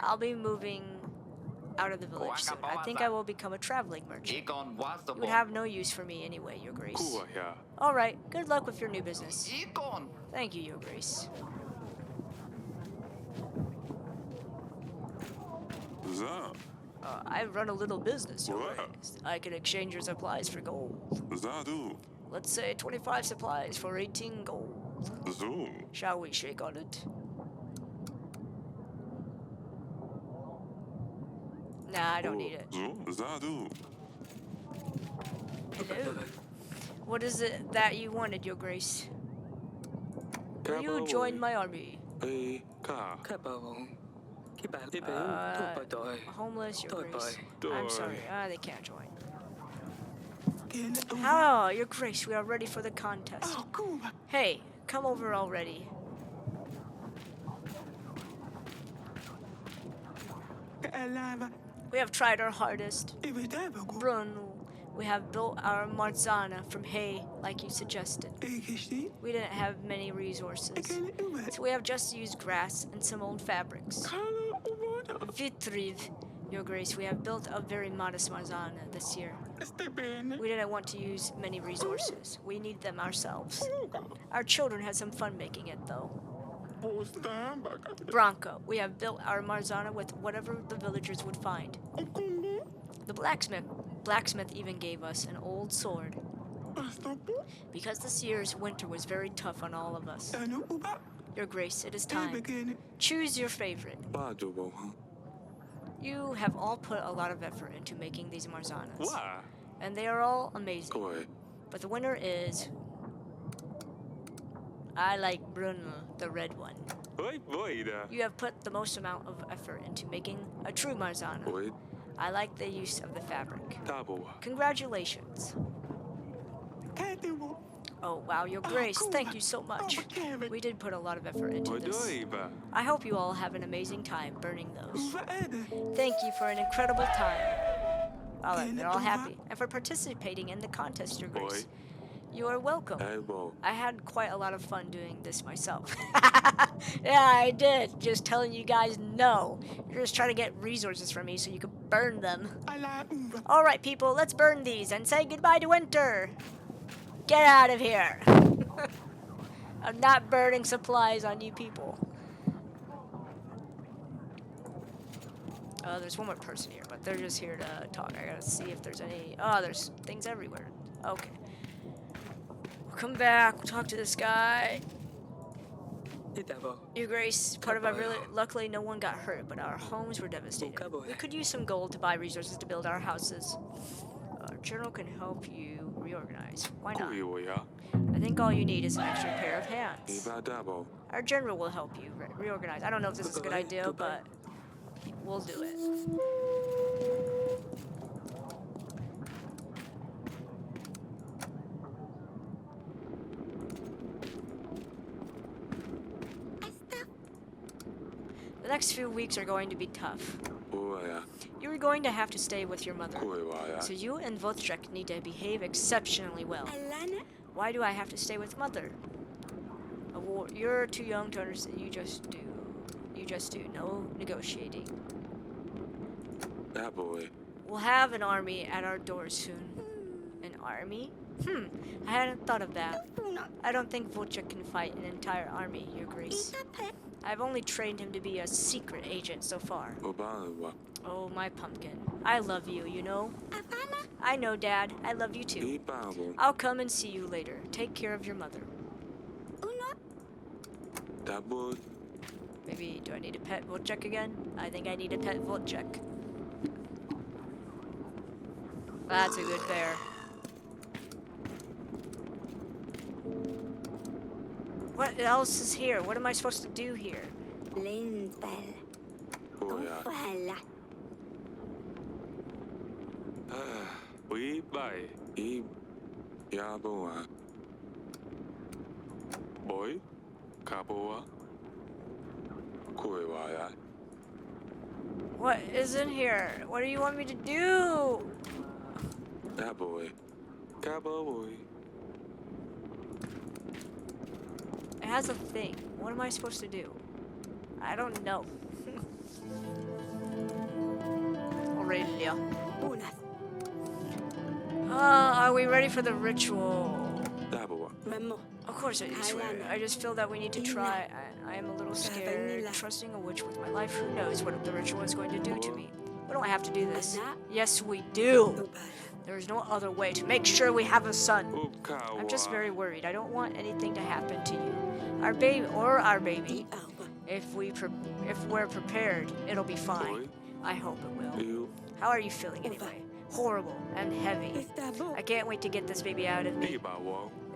I'll be moving out of the village soon. I think I will become a traveling merchant. You would have no use for me anyway, Your Grace. Alright, good luck with your new business. Thank you, Your Grace. I run a little business, Your Grace. I can exchange your supplies for gold. Let's say 25 supplies for 18 gold. Shall we shake on it? Nah, I don't need it. Hello? What is it that you wanted, Your Grace? Will you join my army? Homeless, Your Grace. I'm sorry. They can't join. Oh, Your Grace, we are ready for the contest. Hey, come over already. We have tried our hardest. Bruno, we have built our marzana from hay, like you suggested. We didn't have many resources, so we have just used grass and some old fabrics. Vitriv, Your Grace, we have built a very modest Marzana this year. We didn't want to use many resources. We need them ourselves. Our children had some fun making it, though. Bronco, we have built our Marzana with whatever the villagers would find. The blacksmith even gave us an old sword. Because this year's winter was very tough on all of us. Your Grace, it is time. Choose your favorite. You have all put a lot of effort into making these Marzanas. And they are all amazing. But the winner is... I like Bruno, the red one. You have put the most amount of effort into making a true Marzana. I like the use of the fabric. Congratulations. Oh, wow, Your Grace, thank you so much. We did put a lot of effort into this. I hope you all have an amazing time burning those. Thank you for an incredible time. Oh, they're all happy. And for participating in the contest, Your Grace. You are welcome. I had quite a lot of fun doing this myself. Yeah, I did. Just telling you guys no. You're just trying to get resources from me so you can burn them. Alright, people, let's burn these and say goodbye to winter. Get out of here. I'm not burning supplies on you people. There's one more person here, but they're just here to talk. I gotta see if there's any... Oh, there's things everywhere. Okay. We'll come back. We'll talk to this guy. Your Grace, part of our village... Luckily, no one got hurt, but our homes were devastated. We could use some gold to buy resources to build our houses. Our general can help you reorganize. Why not? I think all you need is an extra pair of hands. Our general will help you reorganize. I don't know if this is a good idea, but we'll do it. The next few weeks are going to be tough. You are going to have to stay with your mother. So you and Wojciech need to behave exceptionally well. Why do I have to stay with mother? You're too young to understand. You just do. You just do. No negotiating. We'll have an army at our doors soon. An army? I hadn't thought of that. I don't think Wojciech can fight an entire army, Your Grace. I've only trained him to be a secret agent so far. Oh, my pumpkin. I love you, you know? I know, Dad. I love you too. I'll come and see you later. Take care of your mother. Maybe, do I need a pet Wojciech again? I think I need a pet Wojciech. That's a good bear. What else is here? What am I supposed to do here? What is in here? What do you want me to do? It has a thing. What am I supposed to do? I don't know. Aurelia. Are we ready for the ritual? Of course I do, swear. I just feel that we need to try. I am a little scared. Trusting a witch with my life, who knows what the ritual is going to do to me. We don't have to do this. Yes, we do. There is no other way to make sure we have a son. I'm just very worried. I don't want anything to happen to you. Our baby. If we're prepared, it'll be fine. I hope it will. How are you feeling anyway? Horrible and heavy. I can't wait to get this baby out of me.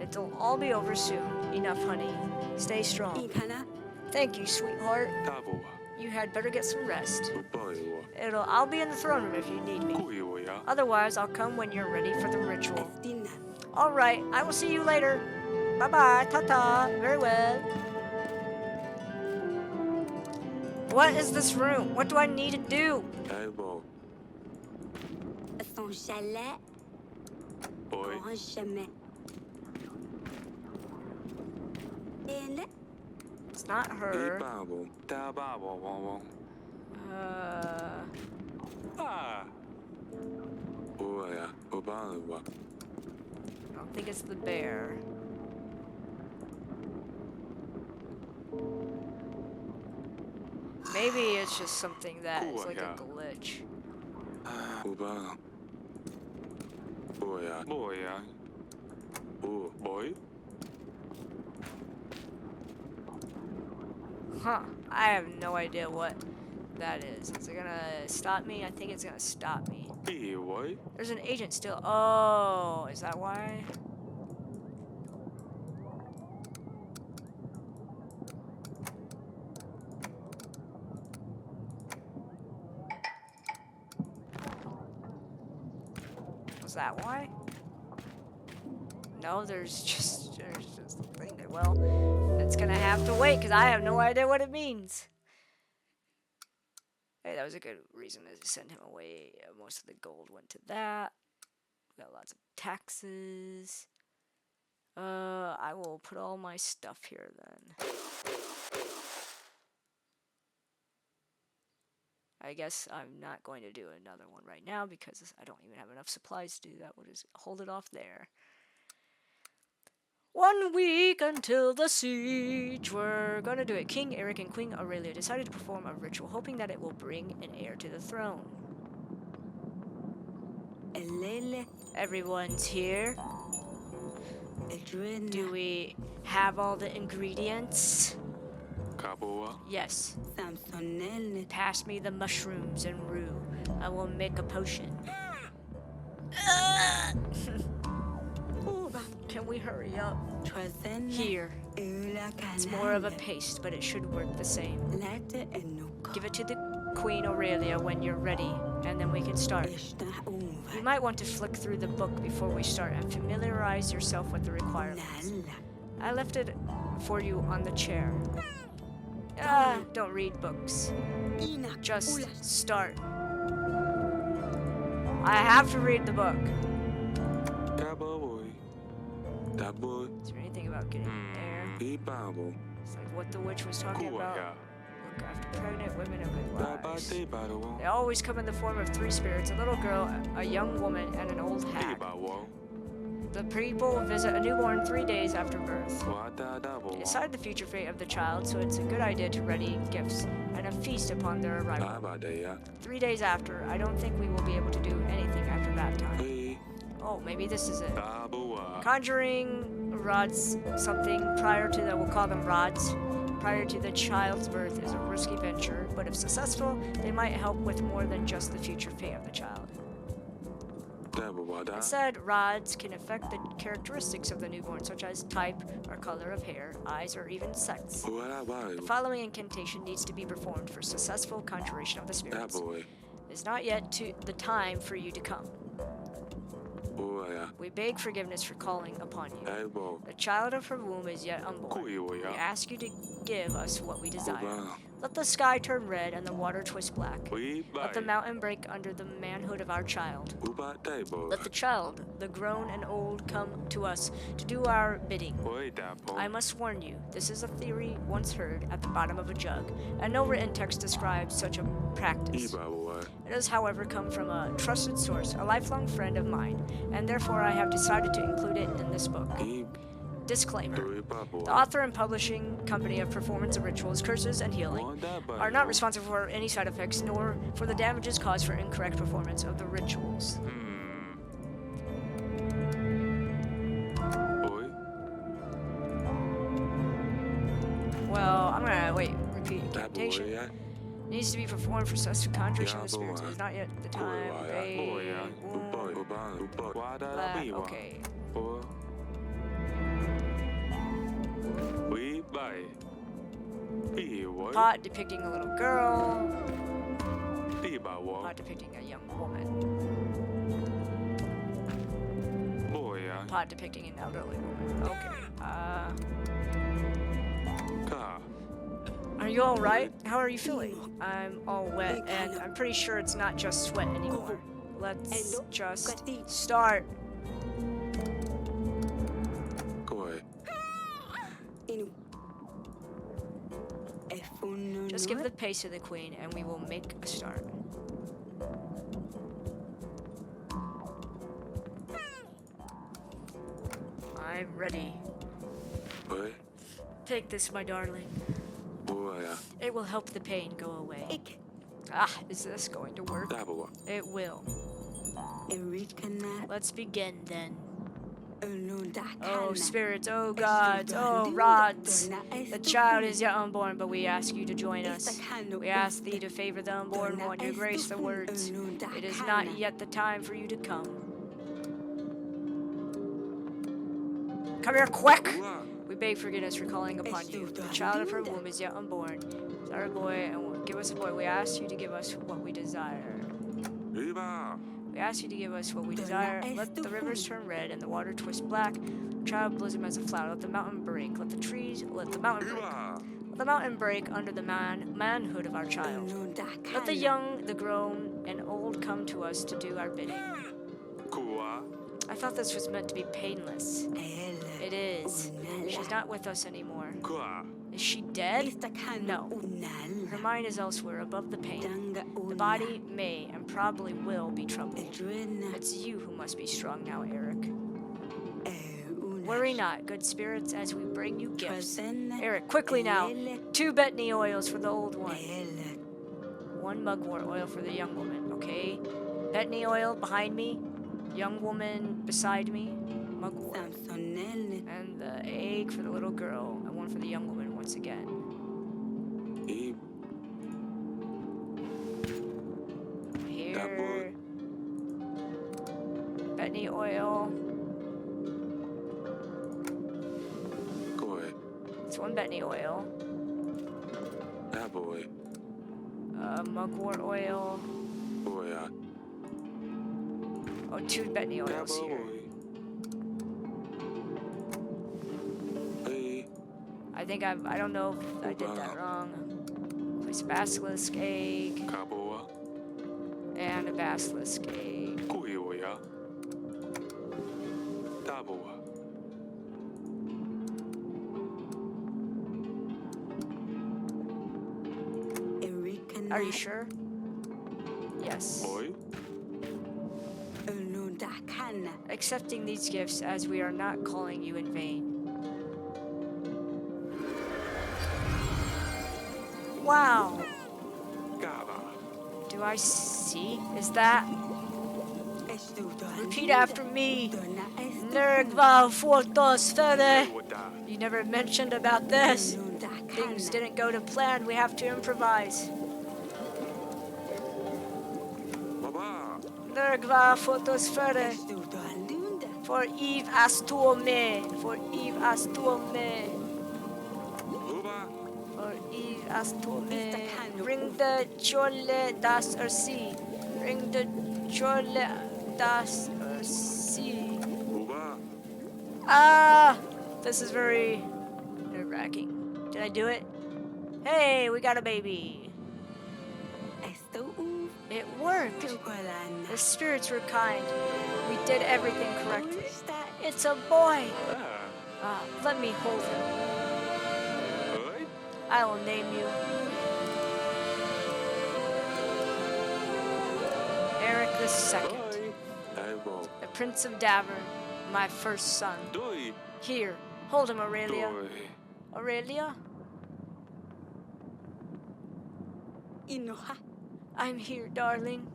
It'll all be over soon. Enough, honey. Stay strong. Thank you, sweetheart. You had better get some rest. I'll be in the throne room if you need me. Otherwise, I'll come when you're ready for the ritual. Alright, I will see you later. Bye-bye, ta-ta, very well. What is this room? What do I need to do? Son chalet. Grand chemin. It's not her. I don't think it's the bear. Maybe it's just something that is like a glitch. Huh. I have no idea what that is. Is it gonna stop me? I think it's gonna stop me. There's an agent still. Oh, is that why? Was that why? No, there's just a thing. Well, it's gonna have to wait because I have no idea what it means. Hey, that was a good reason to send him away. Most of the gold went to that. We got lots of taxes. I will put all my stuff here then. I guess I'm not going to do another one right now because I don't even have enough supplies to do that. We'll just hold it off there. 1 week until the siege. We're gonna do it. King Eryk and Queen Aurelia decided to perform a ritual, hoping that it will bring an heir to the throne. Everyone's here. Do we have all the ingredients? Yes. Pass me the mushrooms and rue. I will make a potion. Can we hurry up? Here. It's more of a paste, but it should work the same. Give it to the Queen Aurelia when you're ready, and then we can start. You might want to flick through the book before we start and familiarize yourself with the requirements. I left it for you on the chair. Don't read books. Just start. I have to read the book. Is there anything about getting air? It's like what the witch was talking about. Look after pregnant women and midwives. They always come in the form of 3 spirits, a little girl, a young woman, and an old hag. The people visit a newborn 3 days after birth. They decide the future fate of the child, so it's a good idea to ready gifts and a feast upon their arrival. 3 days after, I don't think we will be able to do anything after that time. Oh, maybe this is it. Conjuring rods something prior to the, we'll call them rods, prior to the child's birth is a risky venture, but if successful, they might help with more than just the future fate of the child. Instead, rods can affect the characteristics of the newborn, such as type or color of hair, eyes, or even sex. The following incantation needs to be performed for successful conjuration of the spirits. It is not yet the time for you to come. We beg forgiveness for calling upon you. The child of her womb is yet unborn. We ask you to give us what we desire. Let the sky turn red and the water twist black. Let the mountain break under the manhood of our child. Let the child, the grown and old, come to us to do our bidding. I must warn you, this is a theory once heard at the bottom of a jug, and no written text describes such a practice. It has, however, come from a trusted source, a lifelong friend of mine, and therefore I have decided to include it in this book. Disclaimer. The author and publishing company of Performance of Rituals, Curses, and Healing are not responsible for any side effects, nor for the damages caused for incorrect performance of the rituals. Well, I'm gonna, repeat incantation. Needs to be performed for successful conjuration of the spirits. It is not yet the time. Okay. Pot depicting a little girl. Pot depicting a young woman. Pot depicting an elderly woman. Okay. Are you alright? How are you feeling? I'm all wet, and I'm pretty sure it's not just sweat anymore. Let's just start. Just give the pace to the queen, and we will make a start. I'm ready. Oi. Take this, my darling. Boya. It will help the pain go away. Ik. Ah, is this going to work? Daboa. It will. Erikana. Let's begin then. Ulundakana. Oh, spirits, oh gods, oh rods. The child is yet unborn, but we ask you to join us. We ask thee to favor the unborn one, to grace the words. It is not yet the time for you to come. Come here, quick! We beg forgiveness for calling upon you. The child of her womb is yet unborn. Is our boy, and give us a boy. We ask you to give us what we desire. Riba. We ask you to give us what we desire. Let the rivers turn red and the water twist black. The child blossom as a flower. Let the mountain break. Let the mountain break. Riba. Let the mountain break under the manhood of our child. Let the young, the grown, and old come to us to do our bidding. Kua. I thought this was meant to be painless. It is. She's not with us anymore. Kua. Is she dead? No. Her mind is elsewhere, above the pain. The body may and probably will be troubled. It's you who must be strong now, Eryk. Worry not, good spirits, as we bring you gifts. Eryk, quickly now. 2 Bethany oils for the old one. 1 mugwort oil for the young woman, okay? Bethany oil behind me. Young woman beside me. Mugwort. And the egg for the little girl. And 1 for the young woman once again. Ib. Here. Bethany oil. Koi. It's 1 Bethany oil. Daboy. Mugwort oil. Boya. Oh, 2 Bethany oils here. Daboy. Hey. I think I don't know if I did that wrong. Place a basilisk egg Kaboa. and a basilisk egg. Kuyoya. Daboa. Are you sure? Yes. Oi. Accepting these gifts as we are not calling you in vain. Wow. Gaba. Do I see? Is that? Repeat after me. Nergva fortos fede. Wada. You never mentioned about this. Things didn't go to plan. We have to improvise. Baba. Nergva fortos fede. For Eve astuome. For Eve astuome. Uba. For Eve astuome. Ring the chole das ursi. Ring the chole das ursi. Uba. Ah! This is very nerve-wracking. Did I do it? Hey, we got a baby. It worked. The spirits were kind. We did everything correctly. It's a boy. Ah. Let me hold him. Oi. I will name you Eryk II, Oi. Dabo. the Prince of Davern, my first son. Doi. Here, hold him, Aurelia. Doi. Aurelia? I'm here, darling.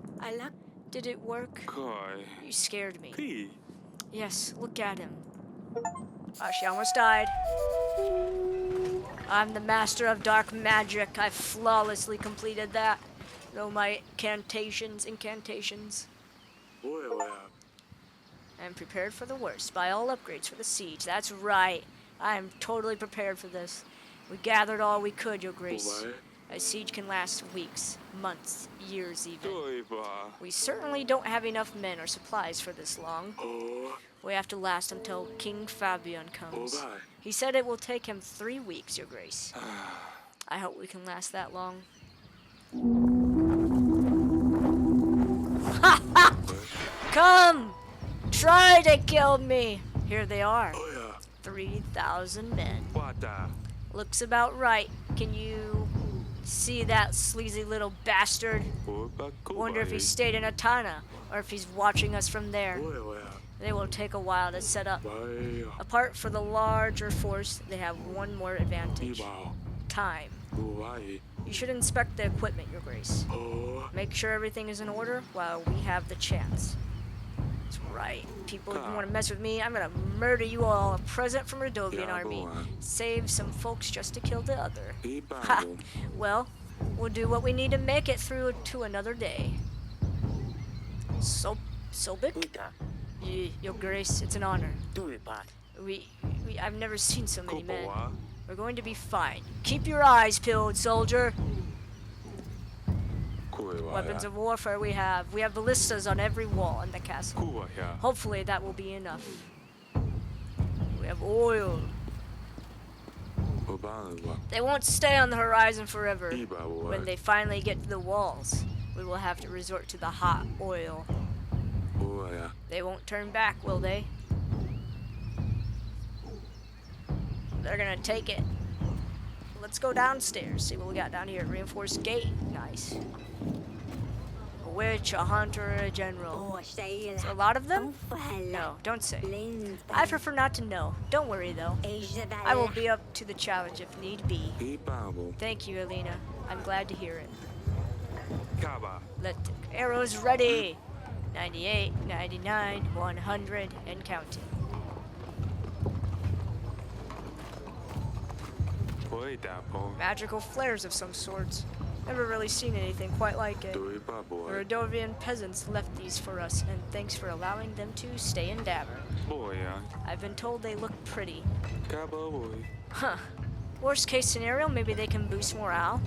Did it work? Koi. You scared me. P. Yes, look at him. She almost died. I'm the master of dark magic. I flawlessly completed that. Know my incantations. Boya. I'm prepared for the worst. Buy all upgrades for the siege. That's right. I am totally prepared for this. We gathered all we could, Your Grace. Boy. A siege can last weeks, months, years even. Doi ba. We certainly don't have enough men or supplies for this long. Oh. We have to last until King Fabian comes. Oh, bye. He said it will take him 3 weeks, Your Grace. I hope we can last that long. Come! Try to kill me! Here they are. Boya. 3,000 men. Wada. Looks about right. Can you See that sleazy little bastard? Wonder if he stayed in Atana, or if he's watching us from there. They will take a while to set up. Apart from the larger force, they have one more advantage. Time. You should inspect the equipment, Your Grace. Make sure everything is in order while we have the chance. That's right. People who want to mess with me, I'm gonna murder you all. A present from Radovian army. Save some folks just to kill the other. Ha! Well, we'll do what we need to make it through to another day. Sobik? Your Grace, it's an honor. I've never seen so many men. We're going to be fine. Keep your eyes peeled, soldier. Weapons of warfare we have. We have ballistas on every wall in the castle. Hopefully that will be enough. We have oil. They won't stay on the horizon forever. When they finally get to the walls, we will have to resort to the hot oil. They won't turn back, will they? They're gonna take it. Let's go downstairs, see what we got down here. Reinforced gate, nice. A witch, a hunter, a general. Is there a lot of them? No, don't say. I prefer not to know. Don't worry though. I will be up to the challenge if need be. Thank you, Alina. I'm glad to hear it. Let the arrows ready. 98, 99, 100, and counting. Magical flares of some sorts. Never really seen anything quite like it. The Radovian peasants left these for us, and thanks for allowing them to stay in Davern. I've been told they look pretty. Huh. Worst case scenario, maybe they can boost morale.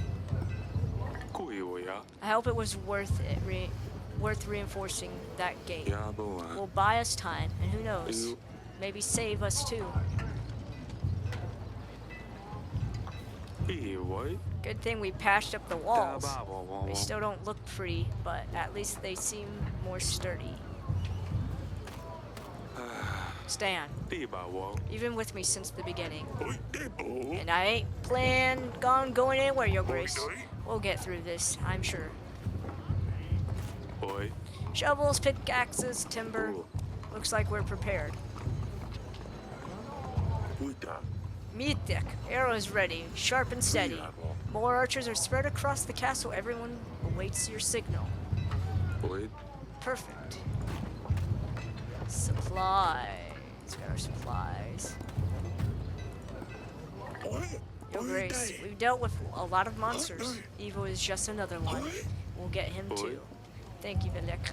I hope it was worth it. Worth reinforcing that gate. Will buy us time, and who knows, maybe save us too. Good thing we patched up the walls. They still don't look pretty, but at least they seem more sturdy. Stan, you've been with me since the beginning, and I ain't going anywhere, Your Grace. We'll get through this, I'm sure. Shovels, pickaxes, timber. Looks like we're prepared. Mitek, arrows ready, sharp and steady. More archers are spread across the castle. Everyone awaits your signal. Perfect. Supplies. Got our supplies. Your Grace, we've dealt with a lot of monsters. Evo is just another one. We'll get him too. Thank you, Vilek.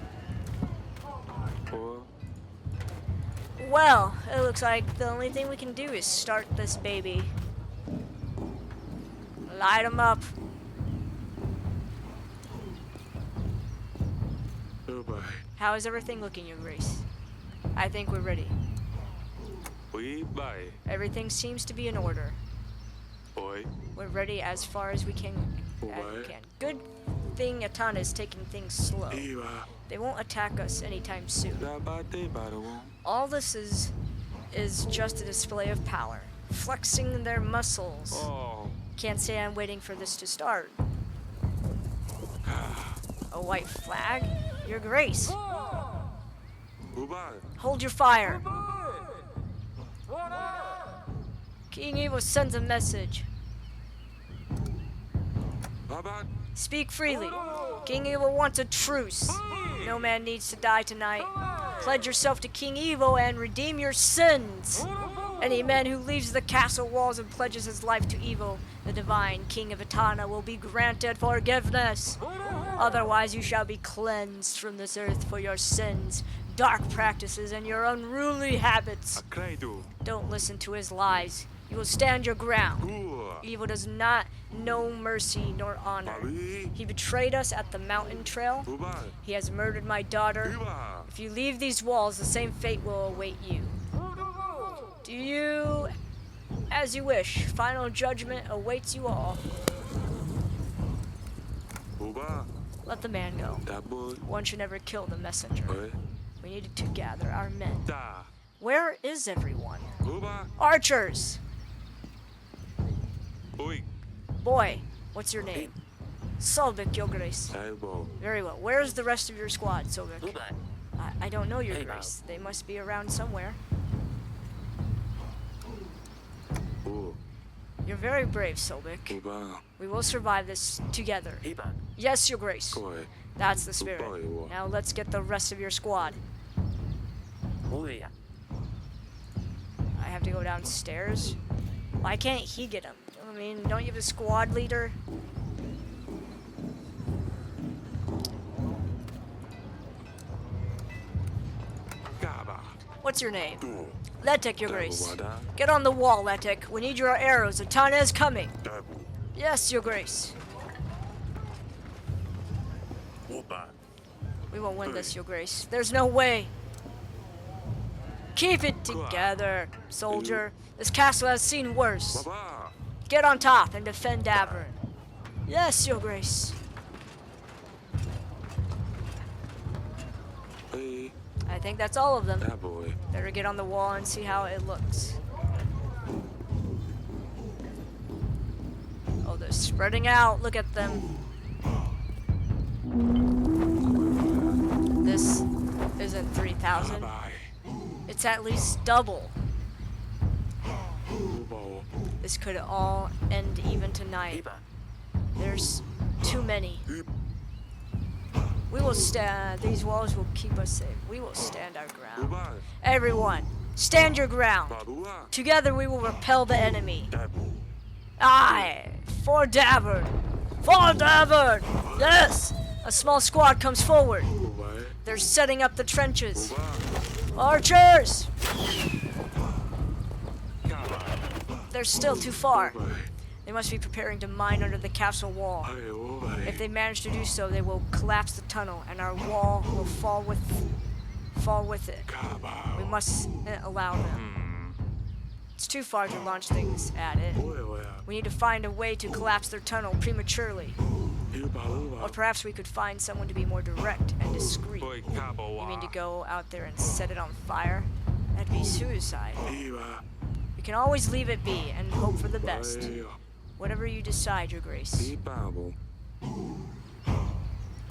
Well, it looks like the only thing we can do is start this baby. Light him up. How is everything looking, Your Grace? I think we're ready. Everything seems to be in order. We're ready as far as we can. Good thing Atana is taking things slow. They won't attack us anytime soon. All this is just a display of power, flexing their muscles. Can't say I'm waiting for this to start. A white flag? Your Grace. Hold your fire. King Evo sends a message. Speak freely. King Evo wants a truce. No man needs to die tonight. Pledge yourself to King Evo and redeem your sins. Any man who leaves the castle walls and pledges his life to Evo, the divine King of Atana, will be granted forgiveness. Otherwise you shall be cleansed from this earth for your sins, dark practices, and your unruly habits. Don't listen to his lies. You will stand your ground. Evo does not know mercy nor honor. He betrayed us at the mountain trail. He has murdered my daughter. If you leave these walls, the same fate will await you. Do you as you wish. Final judgment awaits you all. Let the man go. One should never kill the messenger. We needed to gather our men. Where is everyone? Archers! Boy, What's your name? Solvik, Your Grace. Elbow. Very well. Where's the rest of your squad, Solvik? Uba. I don't know, Your Hey, Grace. They must be around somewhere. Oh. You're very brave, Solvik. Uba. We will survive this together. Iba. Yes, Your Grace. Koi. That's the spirit. Uba. Now let's get the rest of your squad. Uya. I have to go downstairs. Why can't he get him? I mean, don't you have a squad leader? Gaba. What's your name? Du. Letek, Your Grace. Wada. Get on the wall, Letek. We need your arrows. Atana is coming. Dabu. Yes, Your Grace. Uba. We won't win this, Your Grace. There's no way. Keep it together, soldier. This castle has seen worse. Baba. Get on top and defend Davern. Yes, Your Grace. Hey. I think that's all of them. That boy. Better get on the wall and see how it looks. Oh, they're spreading out. Look at them. This isn't 3,000. Bye. It's at least double. Ubo. This could all end even tonight. Iba. There's too many. We will stand. These walls will keep us safe. We will stand our ground. Uba. Everyone, stand your ground. Babua. Together we will repel the enemy. Dabu. Aye, for Davern. For Davern. Yes. A small squad comes forward. Uba. They're setting up the trenches. Uba. Archers! Gaba. They're still too far. Uba. They must be preparing to mine under the castle wall. Hey, Uba. If they manage to do so, they will collapse the tunnel and our wall will fall with it. Gaba. We must allow them. It's too far to launch things at it. Uba. We need to find a way to collapse their tunnel prematurely. Uba. Or Uba. perhaps we could find someone to be more direct and discreet. Boy, Gaba. You mean to go out there and set it on fire? That'd be suicide. Iba. We can always leave it be and hope for the best. Hey. Whatever you decide, Your Grace. Ibabo.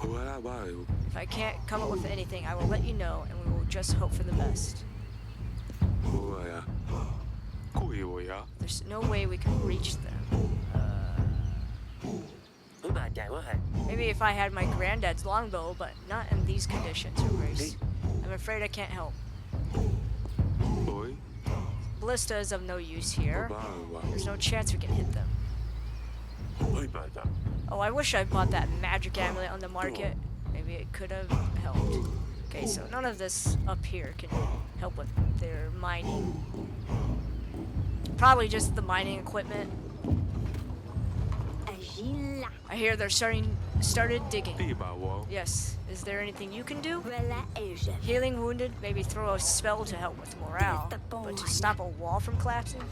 Uabayo. If I can't come up with anything, I will let you know and we will just hope for the best. Uaya. Kuyoya. There's no way we can reach them. Uba chạy quá hả? Maybe if I had my granddad's longbow, but not in these conditions, Your Grace. I'm afraid I can't help. Boy. Ballista is of no use here. Ubawa. There's no chance we can hit them. Uibada. Oh, I wish I bought that magic amulet on the market. Maybe it could have helped. Okay, so none of this up here can help with their mining. Probably just the mining equipment. Agile. I hear they're started digging. Ibawo. Yes. Is there anything you can do? Voilà Agile. Healing wounded? Maybe throw a spell to help with morale. But to stop a wall from collapsing?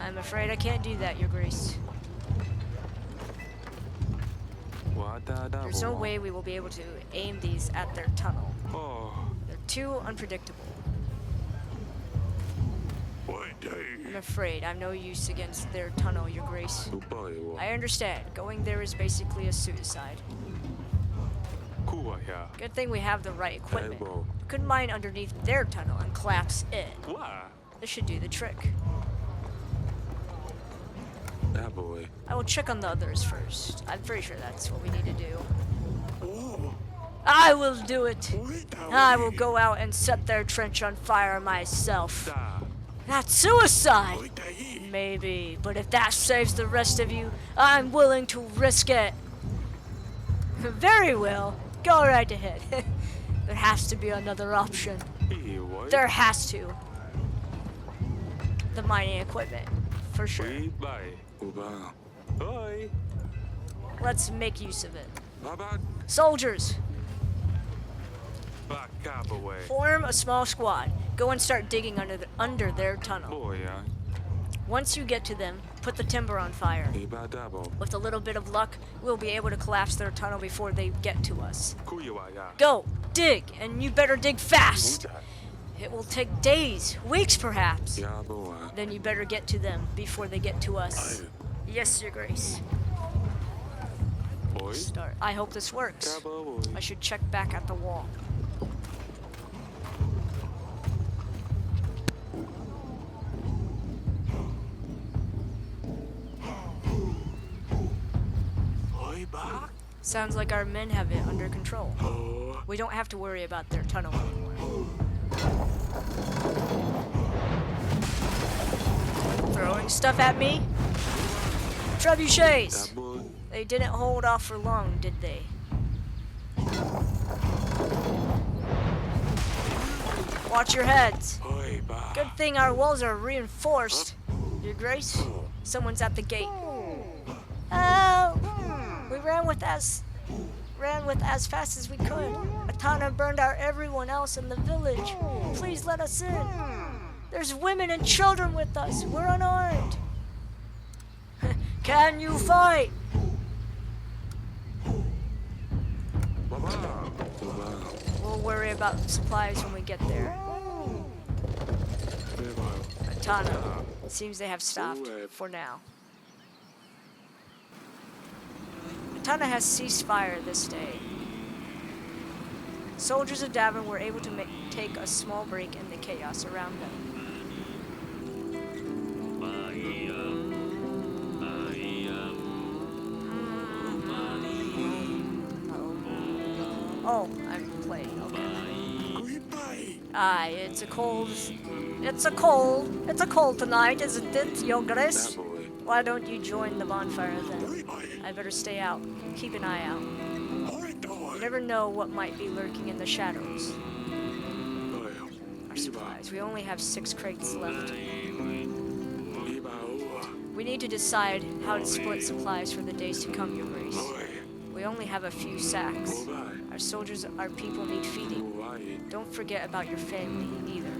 I'm afraid I can't do that, Your Grace. There's no way we will be able to aim these at their tunnel. Oh. They're too unpredictable. One day. I'm afraid I'm no use against their tunnel, Your Grace. Ubayo. I understand. Going there is basically a suicide. Kuaya. Good thing we have the right equipment. Elbow. We could mine underneath their tunnel and collapse it. Wa. This should do the trick. That boy. I will check on the others first. I'm pretty sure that's what we need to do. I will do it. I will go out and set their trench on fire myself. Da. That's suicide! Maybe, but if that saves the rest of you, I'm willing to risk it. Very well. Go right ahead. There has to be another option. Iwoi. There has to. The mining equipment, for sure. Bye. Uba. Oi. Let's make use of it. Baba. Soldiers, Back up away. form a small squad. Go and start digging under their tunnel. Boy. Once you get to them, put the timber on fire. Ibadabo. With a little bit of luck, we'll be able to collapse their tunnel before they get to us. Kuyawaya. Go, dig, and you better dig fast. It will take days, weeks perhaps. Yaboa. Then you better get to them before they get to us. Yes, Your Grace. Oi. Start. I hope this works. Cabo, I should check back at the wall. Oi, ba. Sounds like our men have it under control. Oh. We don't have to worry about their tunnel anymore. Throwing stuff at me? Trebuchets! Cabo. They didn't hold off for long, did they? Watch your heads. Oi, ba. Good thing our walls are reinforced. Your Grace, someone's at the gate. Oh! We ran with as fast as we could. Atana burned out everyone else in the village. Please let us in. There's women and children with us. We're unarmed. Can you fight? Baba. Uba. We'll worry about supplies when we get there. Beba. Atana, it seems they have stopped for now. Atana has ceased fire this day. Soldiers of Davin were able to take a small break in the chaos around them. Oh, I'm playing, okay. Aye, it's a cold tonight, isn't it, Your Grace? Cabo. Why don't you join the bonfire then? I better stay out. Keep an eye out. You never know what might be lurking in the shadows. Our supplies. We only have 6 crates left. We need to decide how to split supplies for the days to come, Your Grace. We only have a few sacks. Our soldiers, our people need feeding. Don't forget about your family either.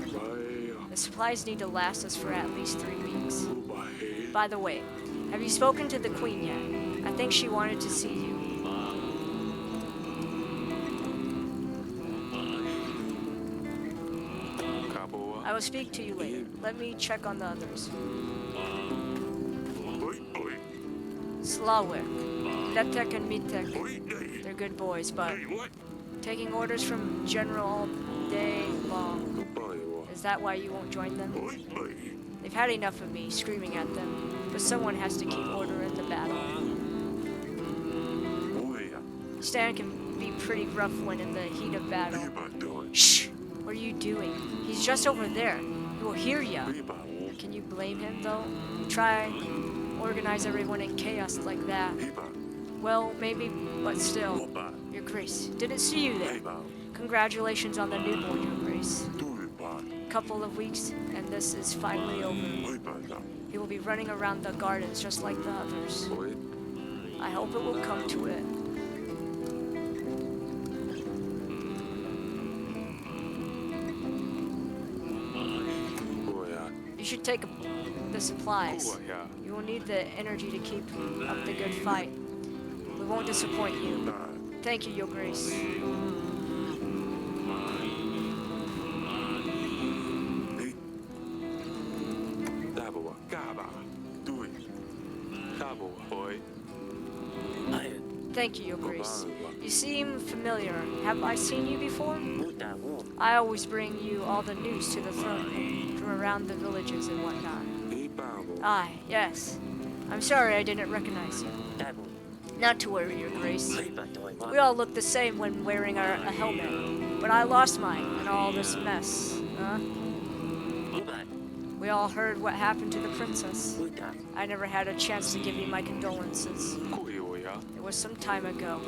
The supplies need to last us for at least 3 weeks. By the way, have you spoken to the Queen yet? I think she wanted to see you. Cabo. I will speak to you later. Let me check on the others. Slawik, Letek and Mitek. They're good boys, but taking orders from General all day long. Is that why you won't join them? They've had enough of me screaming at them, but someone has to keep order in the battle. Stan can be pretty rough when in the heat of battle. Shh! What are you doing? He's just over there. He will hear ya. Can you blame him, though? Try organize everyone in chaos like that. Well, maybe, but still. Your Grace, didn't see you there. Congratulations on the newborn, Your Grace. Couple of weeks, and this is finally over. He will be running around the gardens just like the others. I hope it will come to it. You should take the supplies. You will need the energy to keep up the good fight. We won't disappoint you. Thank you, Your Grace. Thank you, Your Grace. You seem familiar. Have I seen you before? I always bring you all the news to the throne from around the villages and whatnot. Aye, yes. I'm sorry I didn't recognize you. Not to worry, Your Grace. We all look the same when wearing a helmet, but I lost mine in all this mess. Huh? We all heard what happened to the princess. I never had a chance to give you my condolences. It was some time ago.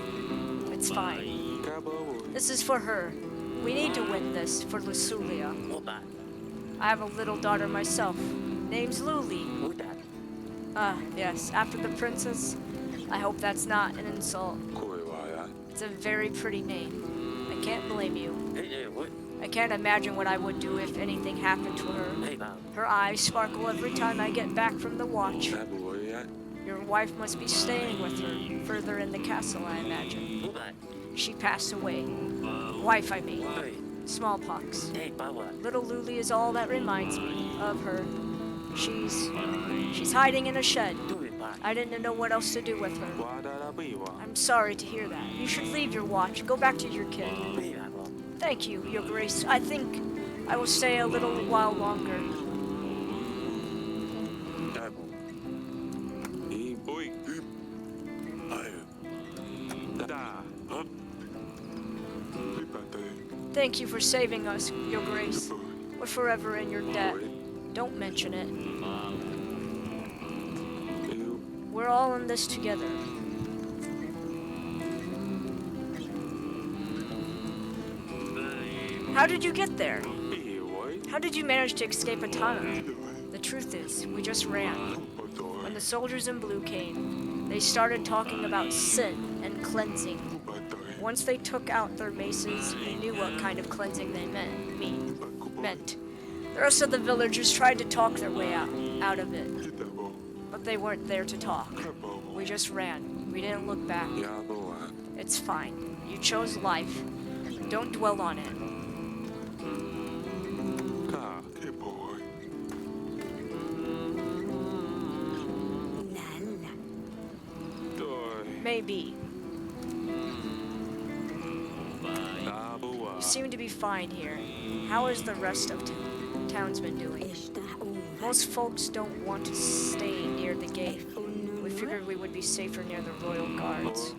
It's fine. This is for her. We need to win this for Lorsulia. I have a little daughter myself. Name's Luli. Yes, after the princess. I hope that's not an insult. It's a very pretty name. I can't blame you. I can't imagine what I would do if anything happened to her. Her eyes sparkle every time I get back from the watch. Your wife must be staying with her, further in the castle, I imagine. She passed away. Wife, I mean. Smallpox. Little Luli is all that reminds me of her. She's hiding in a shed. I didn't know what else to do with her. 話得啦，不如話 I'm sorry to hear that. You should leave your watch. Go back to your kid. 不如阿婆， Thank you, Your Grace. I think I will stay a little while longer. 大部。咦，喂，係，得啊，你白對， Thank you for saving us, Your Grace. We're forever in your debt. Don't mention it. 妖， We're all in this together. How did you get there? 不如喂， How did you manage to escape Atana? The truth is, we just ran. 我對， When the soldiers in blue came, they started talking about sin and cleansing. 白對， Once they took out their maces, we knew what kind of cleansing they meant. The rest of the villagers tried to talk their way out of it, 知道冇？ but they weren't there to talk. 黑冇， We just ran. We didn't look back. 也冇啊， It's fine. You chose life. Don't dwell on it. 卡，也冇喂， Nala. 對， Maybe. 打冇啊 You， seem to be fine here. How is the rest of townsmen doing? Esta uva. Most folks don't want to stay near the gate. We figured we would be safer near the royal guards.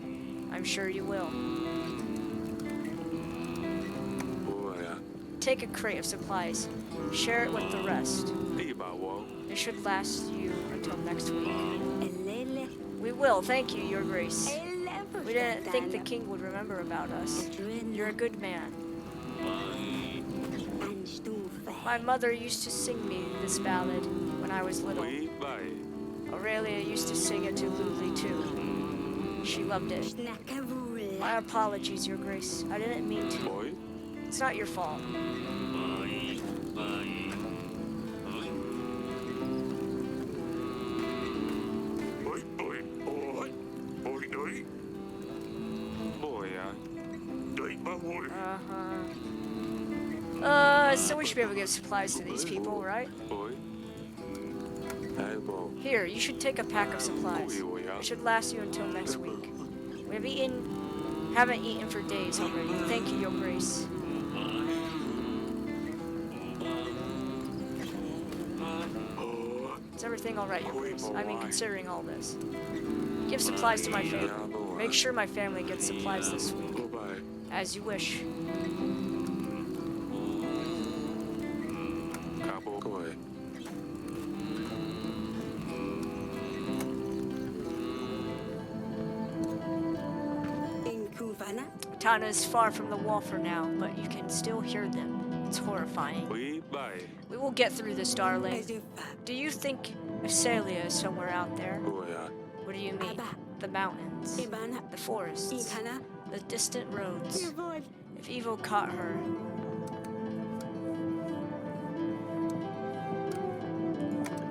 I'm sure you will. 冇係啊， Take a crate of supplies. Share it with the rest. 呢把喎， It should last you until next week. Elele. We will, thank you, Your Grace. Elele. We didn't think the king would remember about us. You're a good man. My mother used to sing me this ballad when I was little. 喂，喂， Aurelia used to sing it to Luli too. She loved it. My apologies, Your Grace. I didn't mean to. 喂， It's not your fault. 喂喂，喂，喂對，喂啊，對不喂， So we should be able to give supplies to these people, right? 喂，係冇， Here, you should take a pack of supplies. It should last you until next week. We haven't eaten for days already. Thank you, Your Grace. Is everything alright, Your Grace? I mean, considering all this. Give supplies to my family. Make sure my family gets supplies this week. 拜拜， As you wish. 卡波，各位， Tana is far from the wall for now, but you can still hear them. It's horrifying. 喂，拜， We will get through this, darling. Do you think Asalia is somewhere out there? 喂啊， What do you mean? The mountains, the forests, the distant roads. If evil caught her...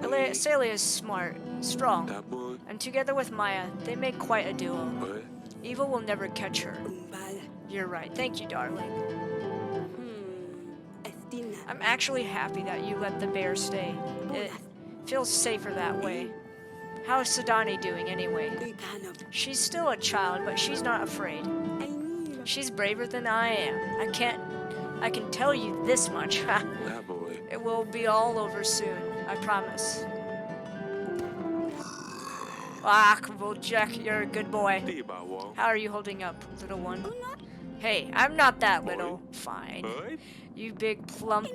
Asalia is smart, strong, 打波， and together with Maya, they make quite a duo. 喂， Evil will never catch her. You're right. Thank you, darling. I'm actually happy that you let the bear stay. It feels safer that way. How is Sadani doing anyway? She's still a child, but she's not afraid. She's braver than I am. I can tell you this much. 打波喂， It will be all over soon. I promise. Ah, Jack, you're a good boy. 呢把喎， How are you holding up, little one? Hey, I'm not that little. Fine. 喂， You big plump.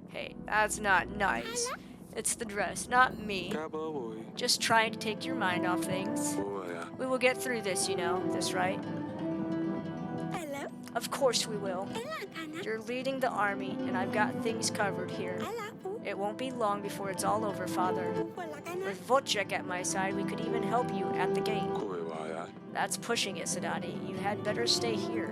Hey, that's not nice. It's the dress, not me. 卡波喂， Just trying to take your mind off things. 喂啊， We will get through this, you know. This, right? Of course we will. You're leading the army, and I've got things covered here. It won't be long before it's all over, Father. With Wojciech at my side, we could even help you at the gate. 各位話呀， That's pushing it, Sadani. You had better stay here.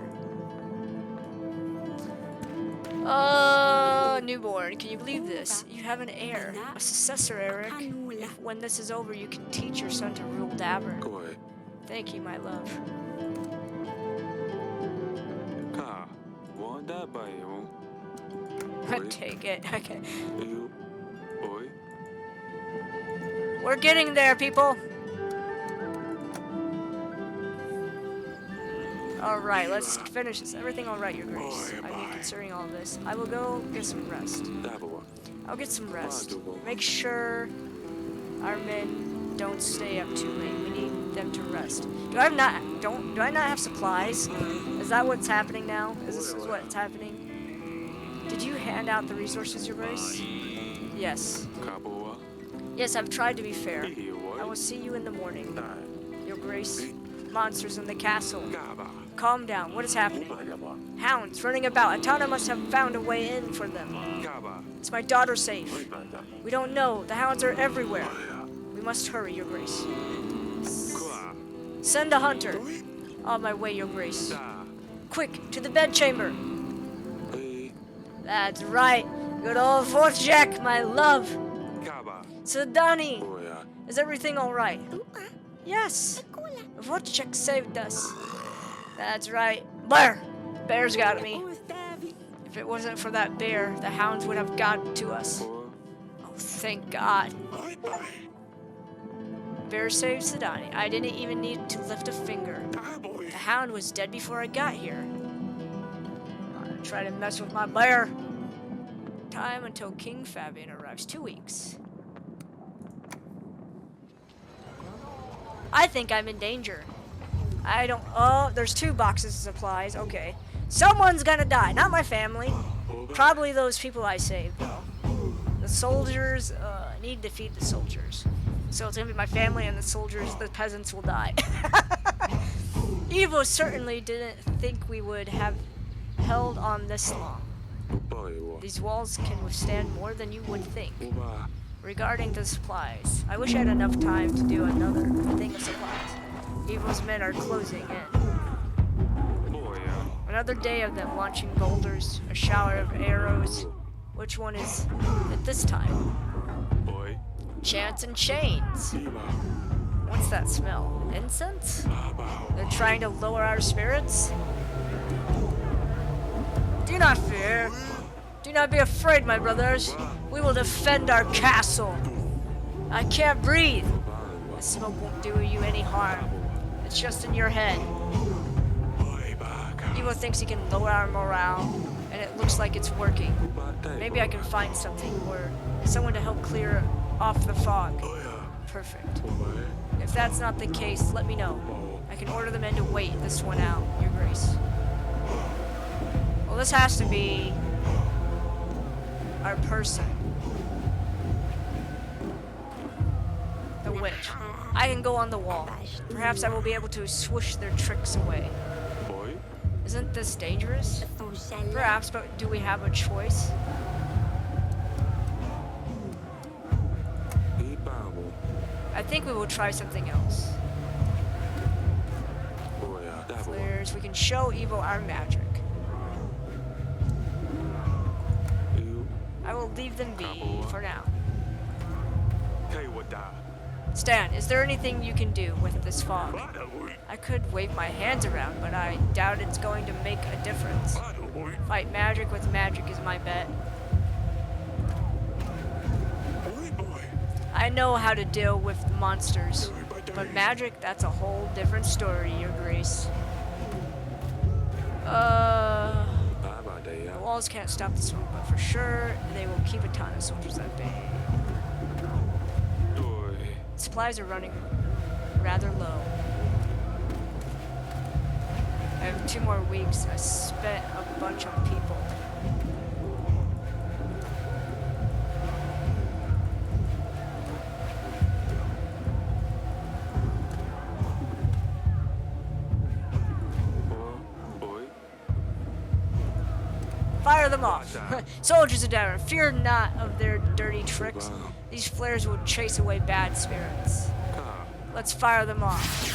Newborn, can you believe this? You have an heir, a successor, Eryk. If, when this is over, you can teach your son to rule Davern. 各位， Thank you, my love. 卡，我打敗喎， Take it. Okay. 妖，喂， We're getting there, people. Alright, let's finish this. Everything alright, Your Grace? I mean, considering all this, I will go get some rest. Dabawa. I'll get some rest. Make sure our men don't stay up too late. We need them to rest. Do I not have supplies? Is that what's happening now? Is this what's happening? Did you hand out the resources, Your Grace? Yes. Kaboa. Yes, I've tried to be fair. I will see you in the morning. Your Grace. Monsters in the castle. Gaba. Calm down. What is happening? Hounds running about. Atana must have found a way in for them. Gaba. Is my daughter safe? We don't know. The hounds are everywhere. We must hurry, Your Grace. Kwa. Send a hunter. On my way, Your Grace. Da. Quick, to the bedchamber. E. That's right. Good old fourth Jack, my love. Gaba. Sedani, Boya. is everything alright? Yes. Wojciech saved us. That's right. Bear! Bear's got me. If it wasn't for that bear, the hounds would have gotten to us. Or. Oh, thank God. Bear saved Sedani. I didn't even need to lift a finger. The hound was dead before I got here. Try to mess with my bear. Time until King Fabian arrives. 2 weeks. I think I'm in danger. I don't. Oh, there's 2 boxes of supplies. Okay. Someone's gonna die. Not my family. Probably those people I saved, though. The soldiers. I need to feed the soldiers. So it's gonna be my family and the soldiers. The peasants will die. Evo certainly didn't think we would have held on this long. Boya. These walls can withstand more than you would think. Uba. Regarding the supplies, I wish I had enough time to do another thing of supplies. Evil's men are closing in. Boya. Another day of them launching boulders, a shower of arrows. Which one is it this time? Boy. Chants and chains. Iba. What's that smell? Incense? Abao. They're trying to lower our spirits? Do not fear. Do not be afraid, my brothers. We will defend our castle. I can't breathe. The smoke won't do you any harm. It's just in your head. Evo thinks he can lower our morale, and it looks like it's working. Maybe I can find something or someone to help clear off the fog. Perfect. If that's not the case, let me know. I can order the men to wait this one out, Your Grace. Well, this has to be our person. The witch. I can go on the wall. Perhaps I will be able to swoosh their tricks away. Boy. Isn't this dangerous? Perhaps, but do we have a choice? Ibabo. I think we will try something else. Boya. Dabawa. Players, we can show Evo our magic. You. I will leave them be for now. Kaiwada. Stan, is there anything you can do with this fog? I could wave my hands around, but I doubt it's going to make a difference. Fight magic with magic is my bet. I know how to deal with monsters, but magic, that's a whole different story, Your Grace. The walls can't stop the smoke, but for sure, they will keep a ton of soldiers at bay. Supplies are running rather low. I have 2 more weeks. I spent a bunch on people. Fire them off! Soldiers are down. Fear not of their dirty tricks. These flares will chase away bad spirits. Let's fire them off.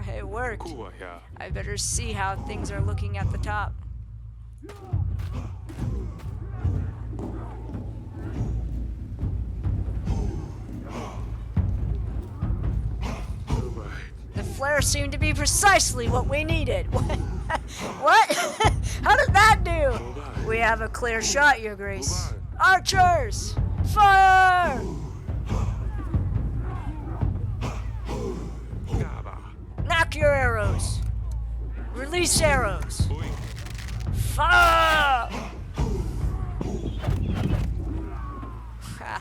It worked. I better see how things are looking at the top. The flares seem to be precisely what we needed. What? How did that do? We have a clear shot, Your Grace. Archers! Fire! Knock your arrows. Release arrows. Fire! Ha,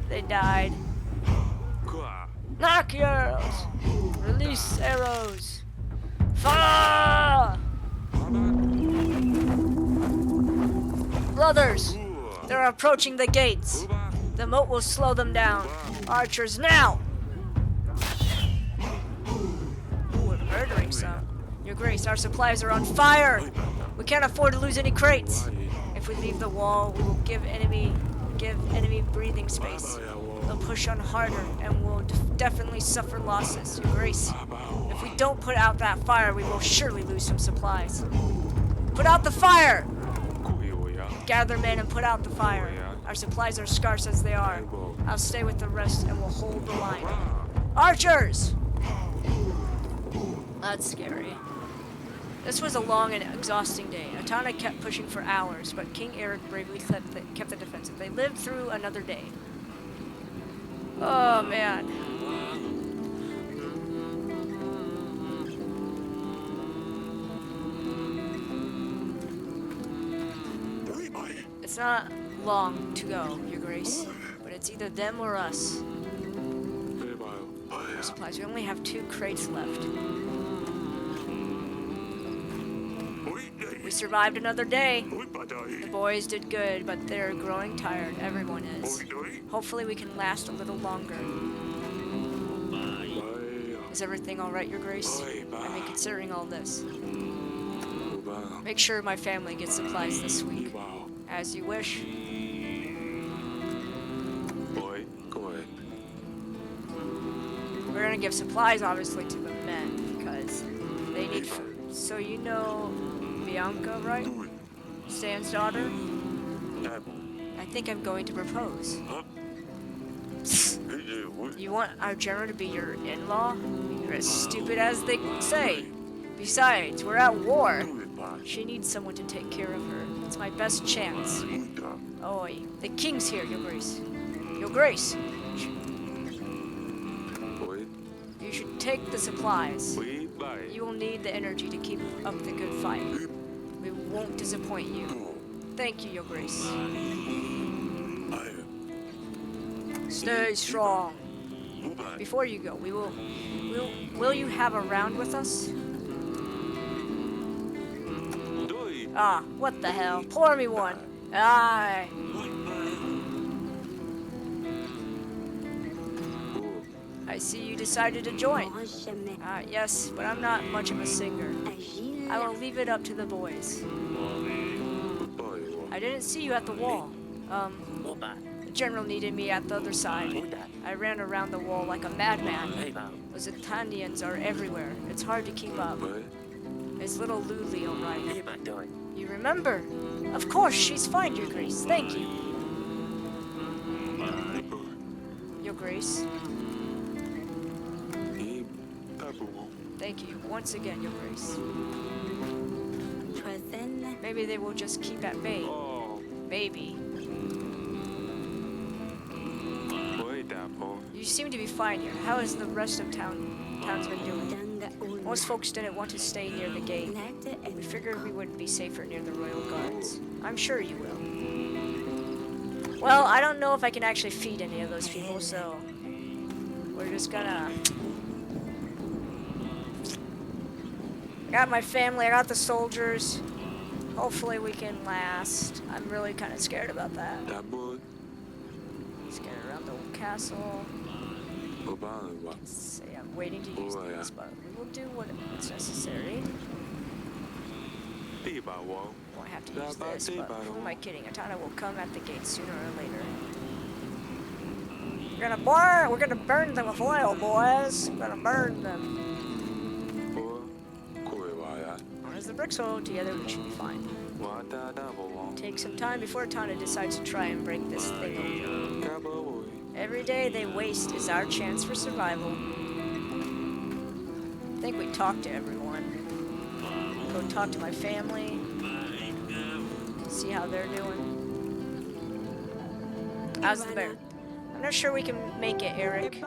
they died. Knock your arrows. Release arrows. Fire! Brothers, they're approaching the gates. The moat will slow them down. Archers, now! Ooh, we're murdering some. Your Grace, our supplies are on fire! We can't afford to lose any crates. If we leave the wall, we will give enemy breathing space. They'll push on harder and we'll definitely suffer losses, Your Grace. If we don't put out that fire, we will surely lose some supplies. Put out the fire! Gather men and put out the fire. Our supplies are scarce as they are. I'll stay with the rest and we'll hold the line. Archers! That's scary. This was a long and exhausting day. Atana kept pushing for hours, but King Eryk bravely kept the defensive. They lived through another day. Oh, man. It's not long to go, Your Grace, but it's either them or us. Supplies. We only have 2 crates left. We survived another day. The boys did good, but they're growing tired. Everyone is. Hopefully we can last a little longer. Is everything alright, Your Grace? I mean, considering all this. Make sure my family gets supplies this week. As you wish. We're gonna give supplies, obviously, to the men, because they need food. So you know Bianca, right? Stan's daughter? I think I'm going to propose. You want our general to be your in-law? You're as stupid as they say. Besides, we're at war. She needs someone to take care of her. It's my best chance. Oi, the king's here, Your Grace. Your Grace. You should take the supplies. You will need the energy to keep up the good fight. We won't disappoint you. Thank you, Your Grace. Stay strong. Before you go, will you have a round with us? Ah, what the hell? Pour me one. Aye. I see you decided to join. Yes, but I'm not much of a singer. I will leave it up to the boys. I didn't see you at the wall. The general needed me at the other side. I ran around the wall like a madman. Those Italians are everywhere. It's hard to keep up. Is little Luli alright? You remember? Of course, she's fine, Your Grace. Thank you. Your Grace. Thank you. Once again, Your Grace. Maybe they will just keep at bay. Maybe. You seem to be fine here. How is the rest of townsmen doing? Most folks didn't want to stay near the gate. We figured we would be safer near the royal guards. I'm sure you will. Well, I don't know if I can actually feed any of those people, so we're just gonna... I got my family, I got the soldiers. Hopefully we can last. I'm really kind of scared about that. Scared around the castle. Say I'm waiting to use these, but we will do what's necessary. Won't have to use this, but who am I kidding? Atana will come at the gate sooner or later. We're gonna burn them with oil, boys. We're gonna burn them. As the bricks hold together, we should be fine. Take some time before Atana decides to try and break this thing open. Every day they waste is our chance for survival. I think we talk to everyone. Go talk to my family. See how they're doing. How's the bear? I'm not sure we can make it, Eryk.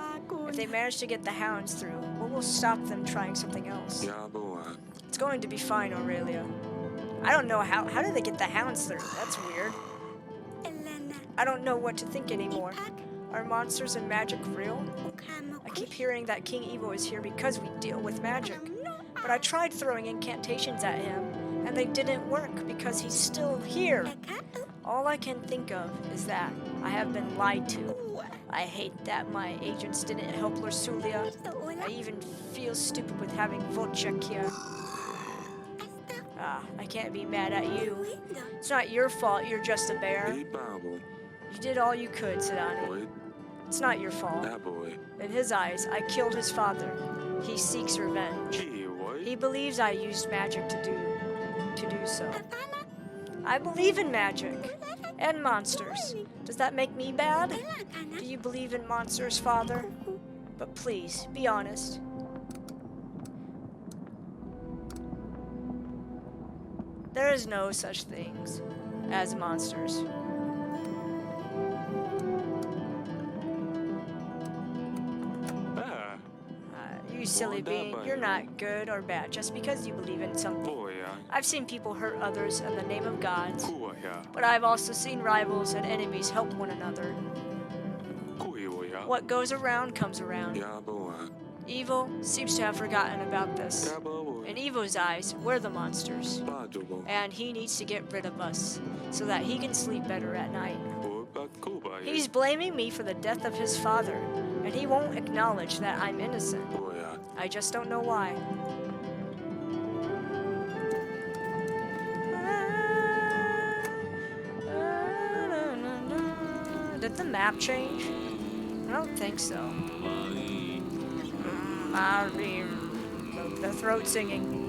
If they manage to get the hounds through, we'll will stop them trying something else. Yaboa. It's going to be fine, Aurelia. I don't know how did they get the hounds through? That's weird. Elena. I don't know what to think anymore. Are monsters and magic real? I keep hearing that King Evo is here because we deal with magic. But I tried throwing incantations at him, and they didn't work because he's still here. All I can think of is that I have been lied to. I hate that my agents didn't help Lorsulia. I even feel stupid with having Wojciech here. I can't be mad at you. It's not your fault, you're just a bear. Ibabo. You did all you could, Sidani. Boy. It's not your fault. That boy. In his eyes, I killed his father. He seeks revenge. Gee, what? He believes I used magic to do so. I believe in magic. And monsters. Does that make me bad? Do you believe in monsters, Father? But please, be honest. There is no such things as monsters. Ah, You silly bean, you're not good or bad just because you believe in something. boy. I've seen people hurt others in the name of gods, Kuya. but I've also seen rivals and enemies help one another. Kuya. What goes around comes around. Yaboa. Evil seems to have forgotten about this. Yaboa. In Evo's eyes, we're the monsters, Bajobo. and he needs to get rid of us so that he can sleep better at night. Kuba. He's blaming me for the death of his father, and he won't acknowledge that I'm innocent. Boya. I just don't know why. Did the map change? I don't think so. The throat singing.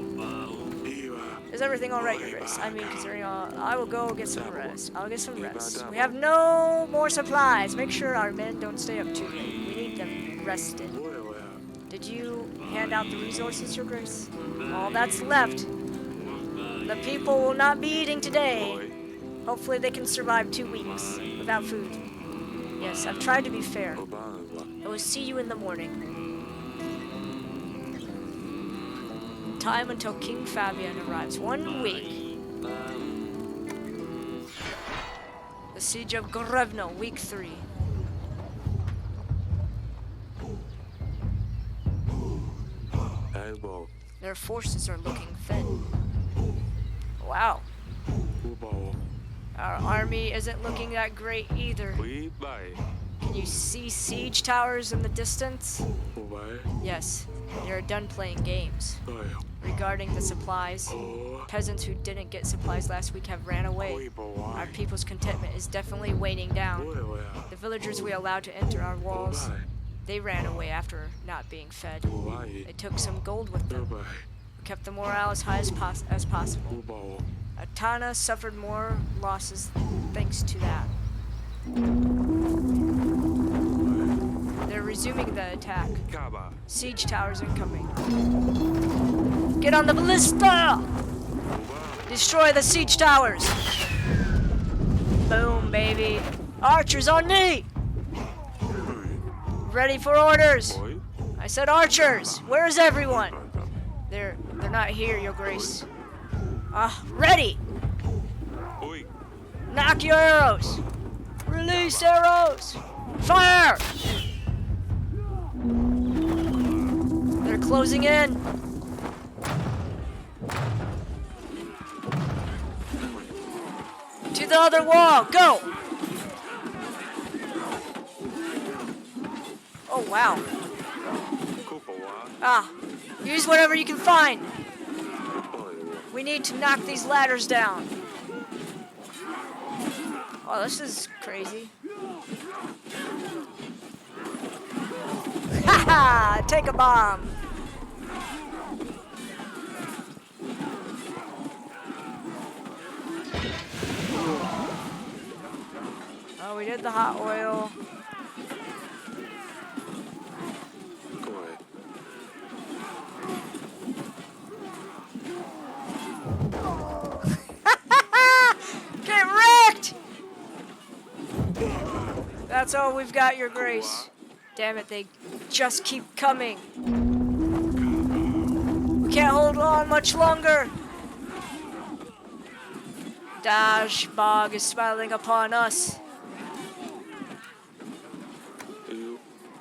Is everything alright, Your Grace? I mean, considering I will go get some rest. I'll get some rest. We have no more supplies. Make sure our men don't stay up too late. We need them rested. Did you hand out the resources, Your Grace? All that's left. The people will not be eating today. Hopefully they can survive 2 weeks without food. Yes, I've tried to be fair. I will see you in the morning. Time until King Fabian arrives. 1 week. The Siege of Grevno, week 3. Elbow. Their forces are looking thin. Wow. Kubo. Our army isn't looking that great either. We buy. Can you see siege towers in the distance? Kubai. Yes, you're done playing games. Regarding the supplies, peasants who didn't get supplies last week have ran away. Our people's contentment is definitely waning down. The villagers we allowed to enter our walls, they ran away after not being fed. They took some gold with them. We kept the morale as high as possible. Atana suffered more losses thanks to that. They're resuming the attack. Kaba. Siege towers incoming. Get on the ballista! Destroy the siege towers! Boom, baby. Archers on knee! Ready for orders! Boy. I said archers! Where is everyone? They're not here, Your Grace. Ready! Oi. Knock your arrows! Release arrows! Fire! They're closing in. To the other wall, go! Oh, wow. Kupawa. Use whatever you can find. Boy. We need to knock these ladders down. Oh, this is crazy. Haha! Take a bomb. Oh, we did the hot oil. Boy. Get wrecked! That's all we've got, Your Grace. Damn it, they just keep coming. can't hold on much longer. Dashbog is smiling upon us.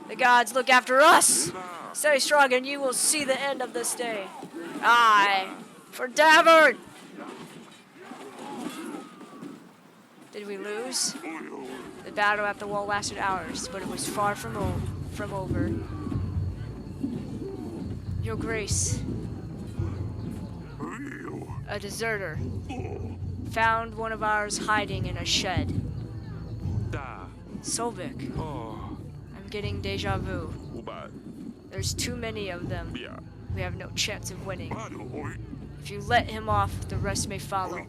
The gods look after us. Stay strong and you will see the end of this day. Aye, for Davern! Did we lose? The battle at the wall lasted hours, but it was far from over. Your Grace, a deserter, found one of ours hiding in a shed. Da. Solvik, Oh. I'm getting deja vu. Ubat. There's too many of them. Yeah. We have no chance of winning. If you let him off, the rest may follow.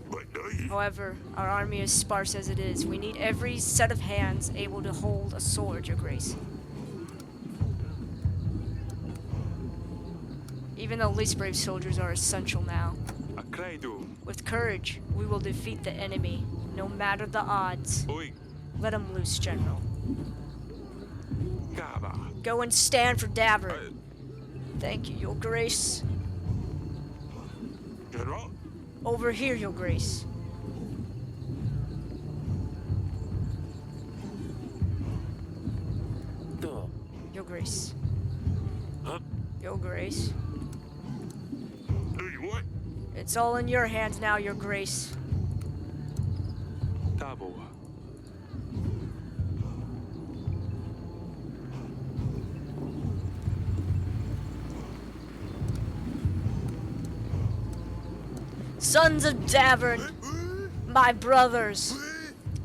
However, our army is sparse as it is. We need every set of hands able to hold a sword, Your Grace. Even the least brave soldiers are essential now. Akraidu. With courage, we will defeat the enemy, no matter the odds. Oi. Let him loose, General. Kaba. Go and stand for Davern. Thank you, Your Grace. General. Over here, Your Grace. Tuh. Your Grace. Huh? Your Grace. What? It's all in your hands now, Your Grace. Tabo. Sons of Davern, my brothers,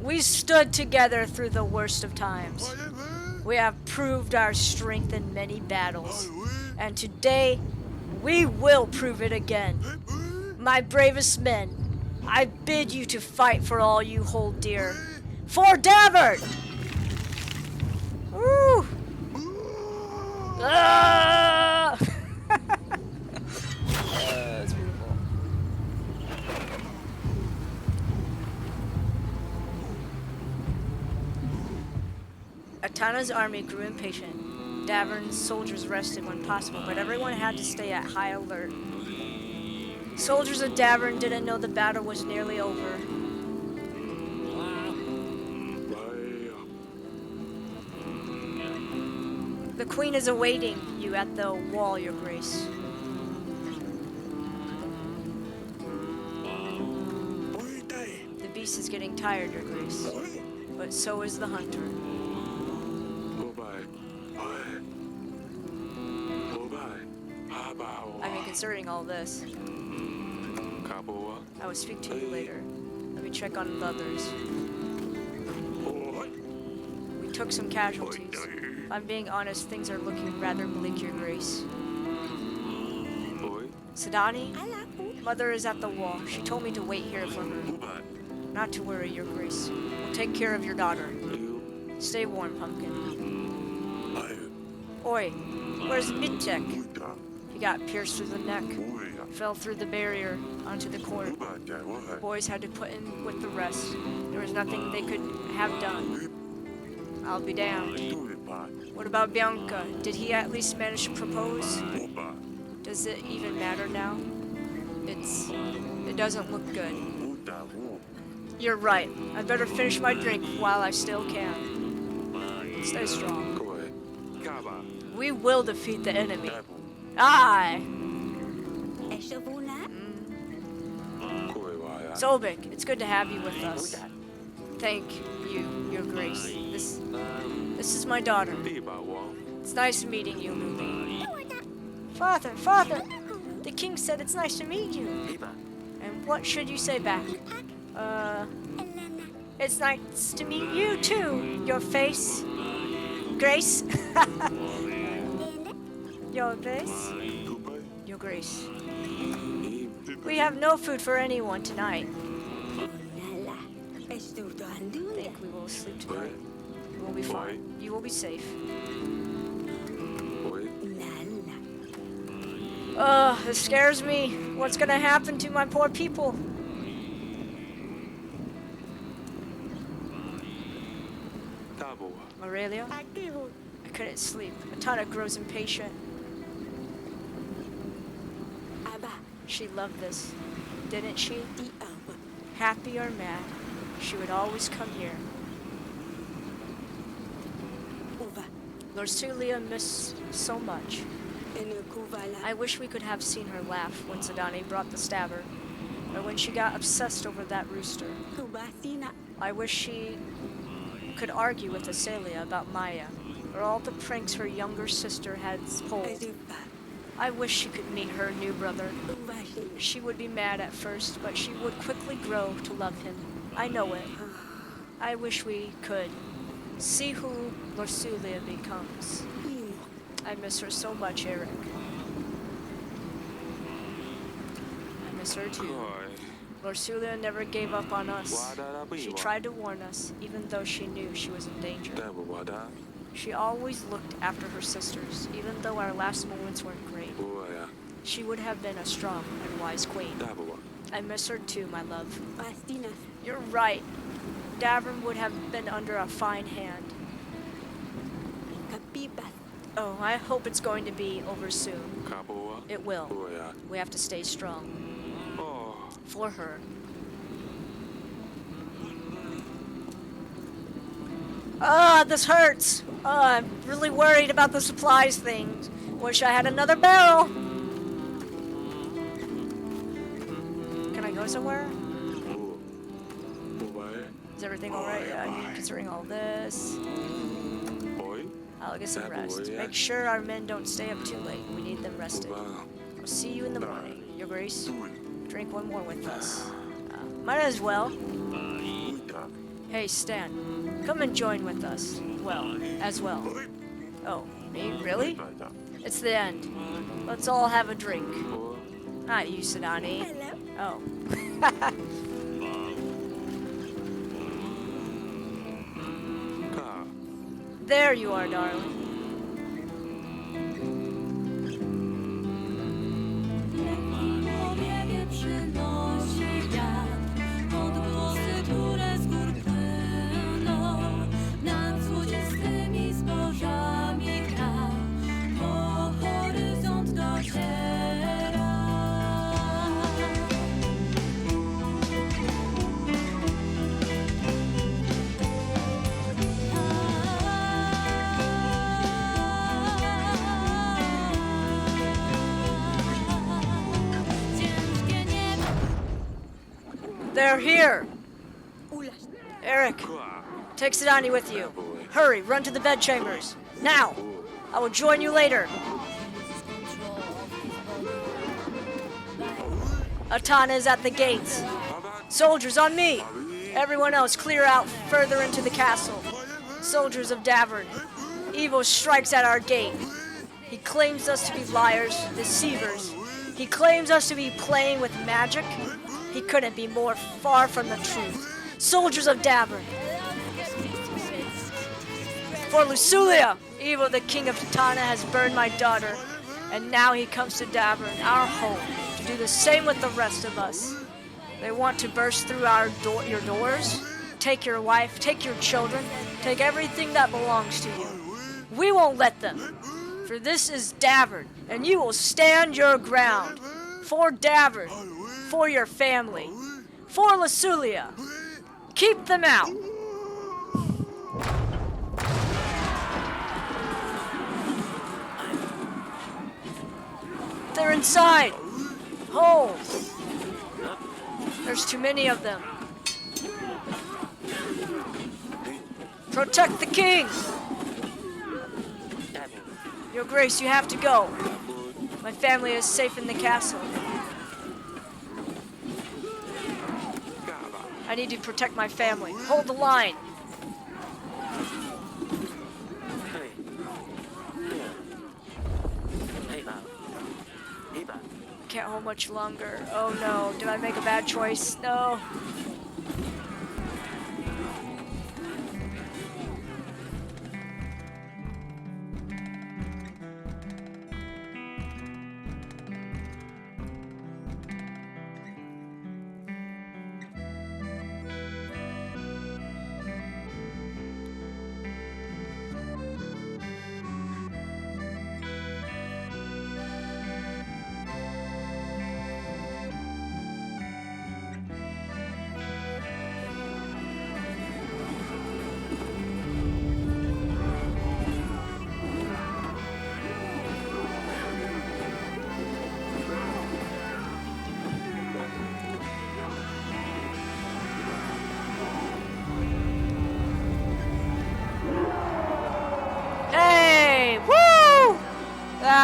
we stood together through the worst of times. We have proved our strength in many battles, and today we will prove it again. My bravest men, I bid you to fight for all you hold dear. For Davern! Woo! Ah! That's beautiful. Atana's army grew impatient. Davern's soldiers rested when possible, but everyone had to stay at high alert. Soldiers of Davern didn't know the battle was nearly over. The Queen is awaiting you at the wall, Your Grace. The beast is getting tired, Your Grace. But so is the hunter. I mean, concerning all this, Kaboa. I will speak to you later. Let me check on the others. We took some casualties. If I'm being honest, things are looking rather bleak, Your Grace. Oi. Sadani? Mother is at the wall. She told me to wait here for her. Not to worry, Your Grace. We'll take care of your daughter. Stay warm, Pumpkin. Oi, where's Midtek? He got pierced through the neck. Fell through the barrier onto the court. The boys had to put him with the rest. There was nothing they could have done. I'll be damned. What about Bianca? Did he at least manage to propose? Does it even matter now? It doesn't look good. You're right. I better finish my drink while I still can. Stay strong. Kaba. We will defeat the enemy. Aye! Solvik, it's good to have you with us. Thank you, Your Grace. This is my daughter. It's nice meeting you, Luli. Father, the king said it's nice to meet you. And what should you say back? It's nice to meet you too, your face. Grace? Your Grace? Your Grace. We have no food for anyone tonight. I think we will sleep tonight. We will be fine. You will be safe. Ugh, this scares me. What's gonna happen to my poor people? Tabo. Aurelia? I couldn't sleep. Atana grows impatient. She loved this, didn't she? Di awa. Happy or mad, she would always come here. Uva. Lorsulia missed so much. Ene kuvala. I wish we could have seen her laugh when Zidane brought the stabber, or when she got obsessed over that rooster. Kubasina. I wish she could argue with Acelia about Maya, or all the pranks her younger sister had pulled. Azupa. I wish she could meet her new brother. Uvashi. She would be mad at first, but she would quickly grow to love him. I know it. I wish we could see who Lorsulia becomes. Imo. I miss her so much, Eryk. I miss her too. Koi. Lorsulia never gave up on us. Wada She tried to warn us, even though she knew she was in danger. Dabo wada. She always looked after her sisters, even though our last moments weren't great. Uya. She would have been a strong and wise queen. Dabo wa. I miss her too, my love. Bastina. You're right. Davern would have been under a fine hand. Kapipas. Oh, I hope it's going to be over soon. Kabo wa. It will. Uya. We have to stay strong. Oh. For her. Ah, this hurts. I'm really worried about the supplies thing. Wish I had another barrel. Can I go somewhere? Ubai. Is everything alright? Yeah, considering all this. Oi. I'll get some That rest. boy, yeah. Make sure our men don't stay up too late. We need them rested. Uba. I'll see you in the morning, Your Grace. Drink one more with us. Might as well. Hey, Stan. Come and join with us. Well, as well. Oh, me? Really? It's the end. Let's all have a drink. Not you, Sidani. Hello. Oh. Ka. There you are, darling. Powiewie przynosi wiatr, odgłosy, które z gór płyną, nad złodzistymi zbożami gra, po horyzont dociera. Ciężkie niebo. They're here. Ulas. Eryk, Ka. take Sidani with you. Hurry, run to the bedchambers. Now! I will join you later. Atana is at the gates. Soldiers on me! Everyone else clear out further into the castle. Soldiers of Davern, evil strikes at our gate. He claims us to be liars, deceivers. He claims us to be playing with magic. He couldn't be more far from the truth. Soldiers of Davern. For Lorsulia, evil the king of Titana has burned my daughter, and now he comes to Davern, our home, to do the same with the rest of us. They want to burst through your doors, take your wife, take your children, take everything that belongs to you. We won't let them, for this is Davern, and you will stand your ground. For Davern, for your family, for Lorsulia. Keep them out. They're inside. Hold. There's too many of them. Protect the king. Your Grace, you have to go. My family is safe in the castle. I need to protect my family. Hold the line. Hey. Hey, bà. Hey, bà. Can't hold much longer. Oh no, did I make a bad choice? No.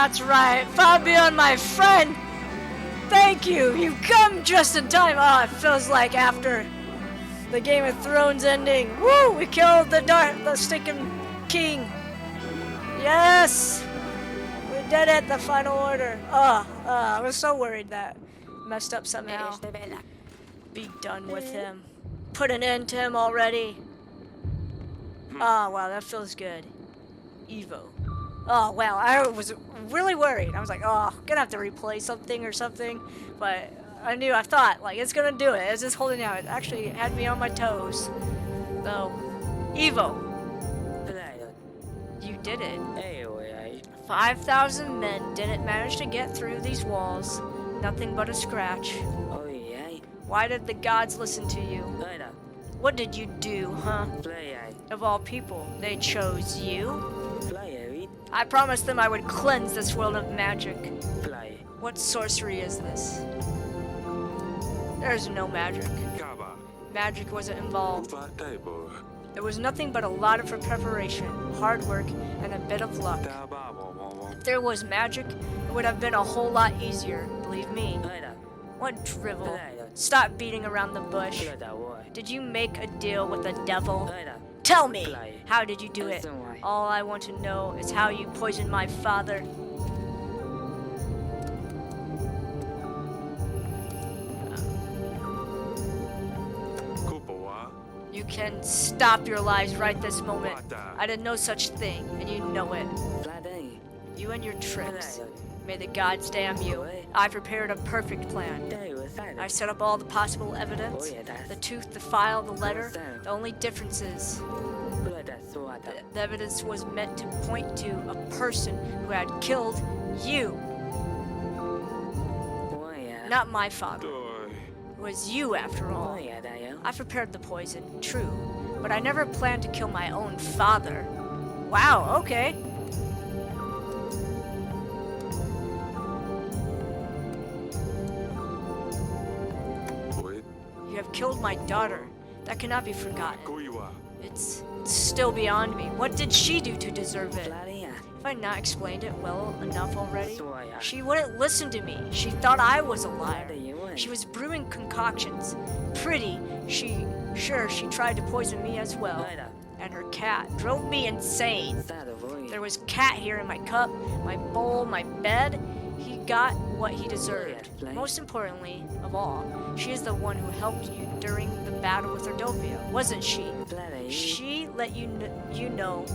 That's right, Fabian, my friend! Thank you! You come just in time! Oh, it feels like after the Game of Thrones ending. Woo! We killed the stinking king! Yes! We did it, the final order. I was so worried that messed up somehow. Eres de vela. Be done with him. Put an end to him already. Oh, wow, that feels good. Evo. Oh, wow, I was really worried. I was like, oh, gonna have to replay something or something. But I thought, like, it's gonna do it. It's just holding out. It actually had me on my toes. So, Evo, you did it. 5,000 men didn't manage to get through these walls. Nothing but a scratch. Why did the gods listen to you? What did you do, huh? Of all people, they chose you? I promised them I would cleanse this world of magic. What sorcery is this? There's no magic. Magic wasn't involved. There was nothing but a lot of preparation, hard work, and a bit of luck. If there was magic, it would have been a whole lot easier, believe me. What drivel. Stop beating around the bush. Did you make a deal with the devil? Tell me! How did you do it? All I want to know is how you poisoned my father. You can stop your lies right this moment. I did no such thing, and you know it. You and your tricks. May the gods damn you. I prepared a perfect plan. I set up all the possible evidence. The tooth, the file, the letter. The only difference is the evidence was meant to point to a person who had killed you. Not my father. It was you, after all. I prepared the poison, true, but I never planned to kill my own father. Wow, okay. You have killed my daughter. That cannot be forgotten. It's still beyond me. What did she do to deserve it? Have I not explained it well enough already? She wouldn't listen to me. She thought I was a liar. She was brewing concoctions. She tried to poison me as well. And her cat drove me insane. There was cat here in my cup, my bowl, my bed. He got what he deserved. Most importantly of all, she is the one who helped you during the battle with Rodovia, wasn't she? She let you know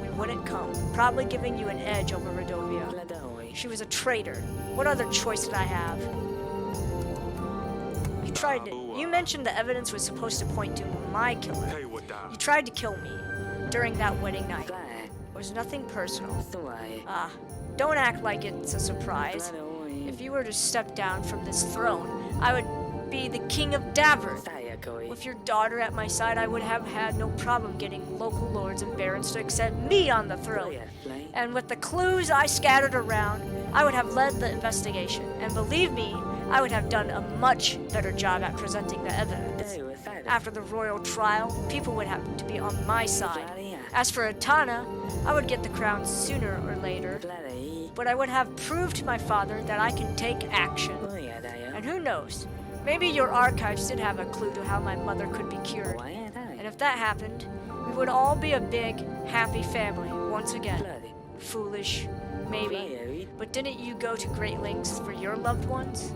we wouldn't come, probably giving you an edge over Rodovia. She was a traitor. What other choice did I have? You mentioned the evidence was supposed to point to my killer. You tried to kill me during that wedding night. It was nothing personal. Don't act like it's a surprise. If you were to step down from this throne, I would be the king of Davert. With your daughter at my side, I would have had no problem getting local lords and barons to accept me on the throne. And with the clues I scattered around, I would have led the investigation. And believe me, I would have done a much better job at presenting the evidence. After the royal trial, people would have to be on my side. As for Etana, I would get the crown sooner or later, but I would have proved to my father that I can take action. And who knows, maybe your archives did have a clue to how my mother could be cured. And if that happened, we would all be a big, happy family once again. Foolish, maybe, but didn't you go to great lengths for your loved ones?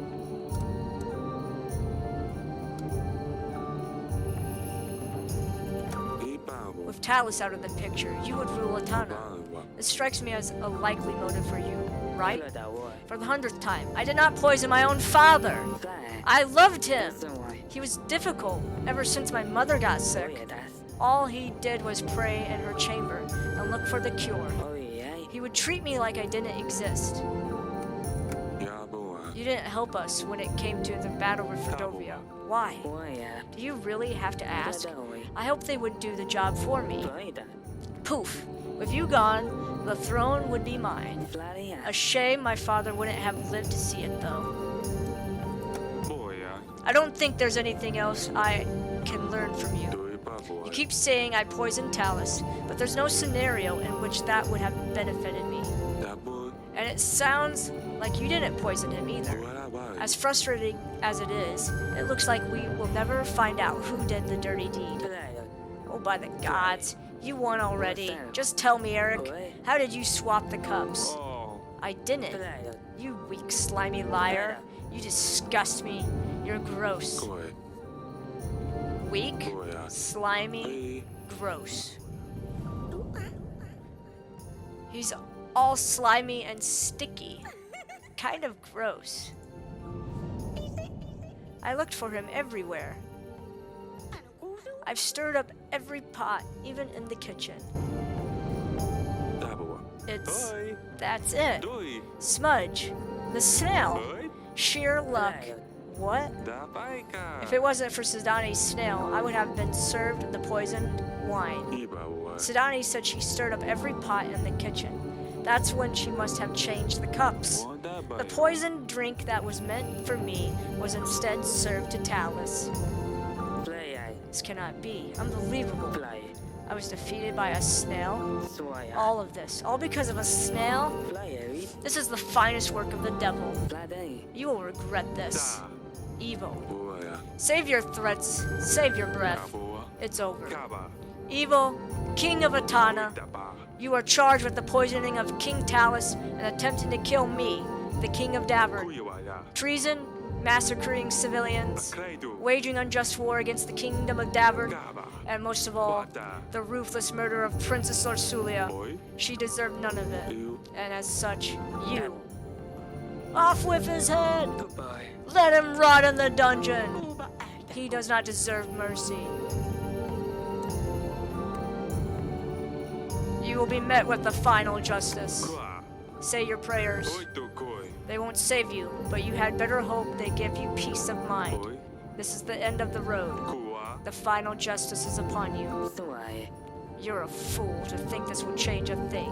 With Talus out of the picture, you would rule Etana. This strikes me as a likely motive for you, right? For the 100th time, I did not poison my own father. I loved him. He was difficult ever since my mother got sick. All he did was pray in her chamber and look for the cure. He would treat me like I didn't exist. You didn't help us when it came to the battle with Rodovia. Why? Do you really have to ask? I hope they would do the job for me. Poof. With you gone, the throne would be mine. A shame my father wouldn't have lived to see it, though. I don't think there's anything else I can learn from you. You keep saying I poisoned Talus, but there's no scenario in which that would have benefited me. And It sounds like you didn't poison him either. As frustrating as it is, it looks like we will never find out who did the dirty deed. Oh, by the gods, you won already. Just tell me, Eryk, how did you swap the cups? Oh. I didn't. You weak, slimy liar. You disgust me. You're gross. Koi. Weak, slimy, gross. He's all slimy and sticky. Kind of gross. I looked for him everywhere. I've stirred up every pot, even in the kitchen. Dabawa. It's... Oi. that's it. Doi. Smudge. The snail. Oi. Sheer luck. What? Dabaika. If it wasn't for Sidani's snail, I would have been served the poisoned wine. Ibawa. Sidani said she stirred up every pot in the kitchen. That's when she must have changed the cups. The poisoned drink that was meant for me was instead served to Talus. This cannot be. Unbelievable. I was defeated by a snail. All of this. All because of a snail? This is the finest work of the devil. You will regret this. Evil. Save your threats. Save your breath. It's over. Evil, King of Atana, you are charged with the poisoning of King Talus and attempting to kill me, the King of Davern. Treason, massacring civilians, waging unjust war against the Kingdom of Davern, and most of all, the ruthless murder of Princess Lorsulia. She deserved none of it, and as such, you. Off with his head! Goodbye. Let him rot in the dungeon! He does not deserve mercy. You will be met with the final justice. Say your prayers. They won't save you, but you had better hope they give you peace of mind. This is the end of the road. The final justice is upon you. You're a fool to think this will change a thing.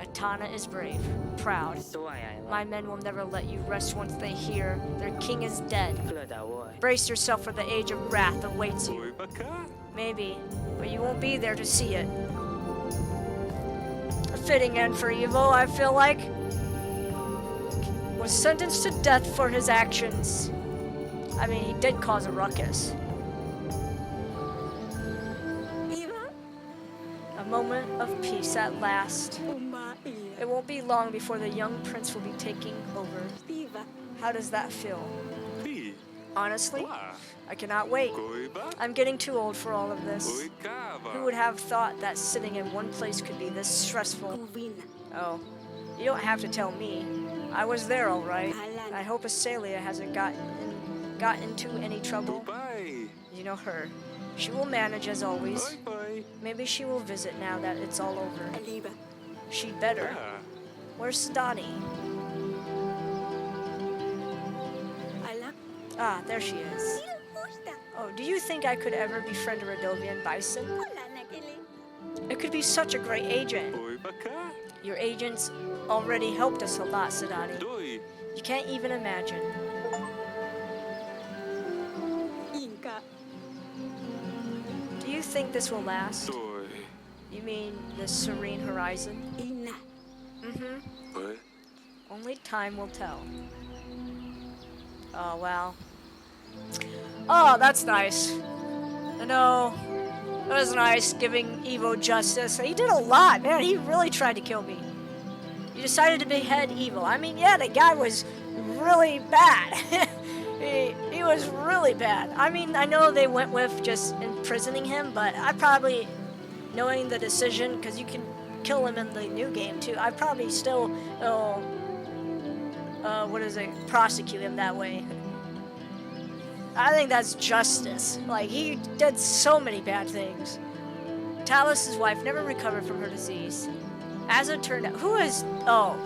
Atana is brave, proud. My men will never let you rest once they hear their king is dead. Brace yourself for the age of wrath awaits you. Maybe, but you won't be there to see it. A fitting end for evil, I feel like. Was sentenced to death for his actions. I mean, he did cause a ruckus. A moment of peace at last. It won't be long before the young prince will be taking over. How does that feel? Honestly, I cannot wait. I'm getting too old for all of this. Who would have thought that sitting in one place could be this stressful? Oh, you don't have to tell me. I was there all right. I hope Asalia hasn't got into any trouble. You know her. She will manage as always. Maybe she will visit now that it's all over. She'd better. Where's Sidani? Ah, there she is. Oh, do you think I could ever befriend a Radovian bison? It could be such a great agent. Your agents already helped us a lot, Sidani. You can't even imagine. Do you think this will last? You mean the serene horizon? Mm-hmm. Only time will tell. Oh, well. Oh, that's nice. I know. That was nice, giving Evo justice. He did a lot, man. He really tried to kill me. You decided to behead Evo. I mean, yeah, the guy was really bad. he was really bad. I mean, I know they went with just imprisoning him, but I probably, knowing the decision, because you can kill him in the new game, too, I probably still, prosecute him that way. I think that's justice. Like, he did so many bad things. Talus' wife never recovered from her disease. As it turned out,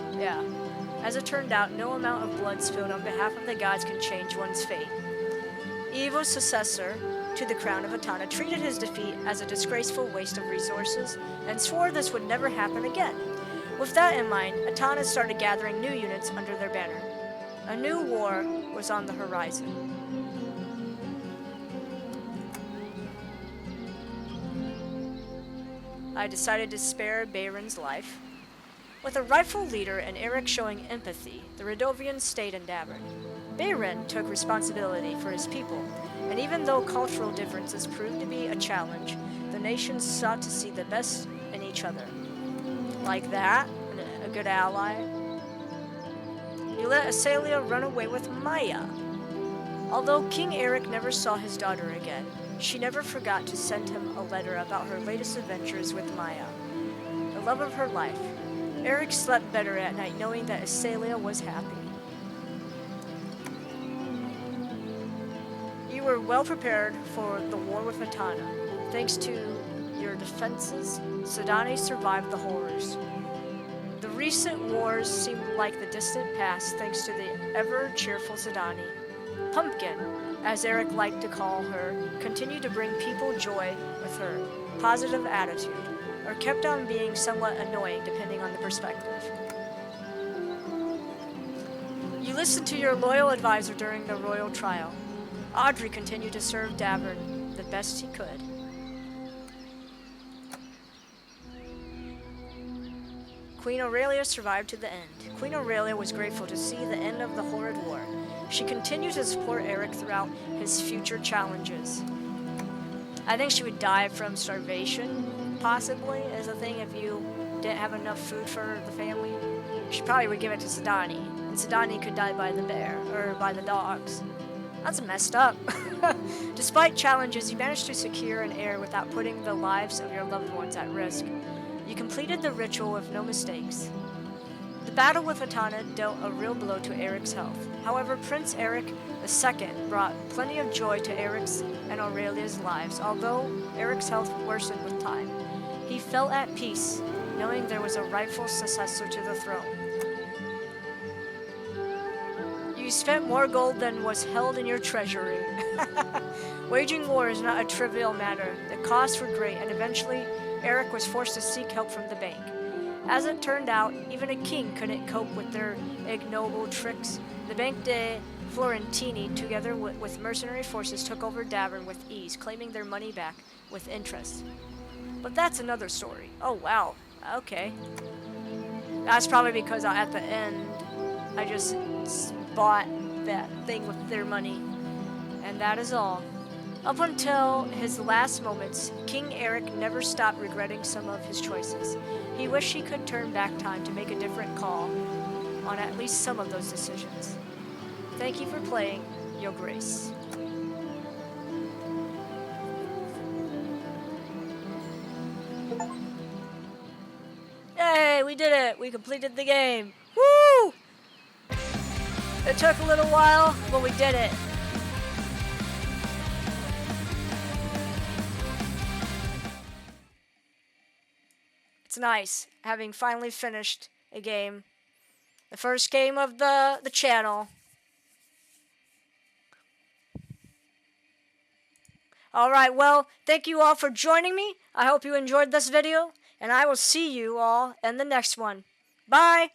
As it turned out, no amount of blood spilled on behalf of the gods can change one's fate. Evo's successor to the crown of Atana treated his defeat as a disgraceful waste of resources and swore this would never happen again. With that in mind, Atana started gathering new units under their banner. A new war was on the horizon. I decided to spare Bayron's life. With a rightful leader and Eryk showing empathy, the Radovians stayed in Davern. Beiren took responsibility for his people, and even though cultural differences proved to be a challenge, the nations sought to see the best in each other. Like that, a good ally. You let Asalia run away with Maya. Although King Eryk never saw his daughter again, she never forgot to send him a letter about her latest adventures with Maya, the love of her life. Eryk slept better at night knowing that Asalia was happy. You were well prepared for the war with Atana. Thanks to your defenses, Sedani survived the horrors. The recent wars seemed like the distant past thanks to the ever-cheerful Sedani. Pumpkin, as Eryk liked to call her, continued to bring people joy with her positive attitude, or kept on being somewhat annoying depending on the perspective. You listened to your loyal advisor during the royal trial. Audrey continued to serve Davern the best he could. Queen Aurelia survived to the end. Queen Aurelia was grateful to see the end of the horrid war. She continued to support Eryk throughout his future challenges. I think she would die from starvation, possibly, as a thing if you didn't have enough food for the family. She probably would give it to Sedani, and Sedani could die by the bear, or by the dogs. That's messed up. Despite challenges, you managed to secure an heir without putting the lives of your loved ones at risk. You completed the ritual with no mistakes. The battle with Atana dealt a real blow to Eryk's health. However, Prince Eryk II brought plenty of joy to Eryk's and Aurelia's lives, although Eryk's health worsened with time. He felt at peace, knowing there was a rightful successor to the throne. You spent more gold than was held in your treasury. Waging war is not a trivial matter. The costs were great, and eventually Eryk was forced to seek help from the bank. As it turned out, even a king couldn't cope with their ignoble tricks. The Banque de Florentini, together with mercenary forces, took over Davern with ease, claiming their money back with interest. But that's another story. Oh, wow. Okay. That's probably because at the end, I just bought that thing with their money. And that is all. Up until his last moments, King Eryk never stopped regretting some of his choices. He wished he could turn back time to make a different call on at least some of those decisions. Thank you for playing, Your Grace. Yay, we did it! We completed the game! Woo! It took a little while, but we did it. It's nice having finally finished a game. The first game of the channel. Alright, well, thank you all for joining me. I hope you enjoyed this video, and I will see you all in the next one. Bye!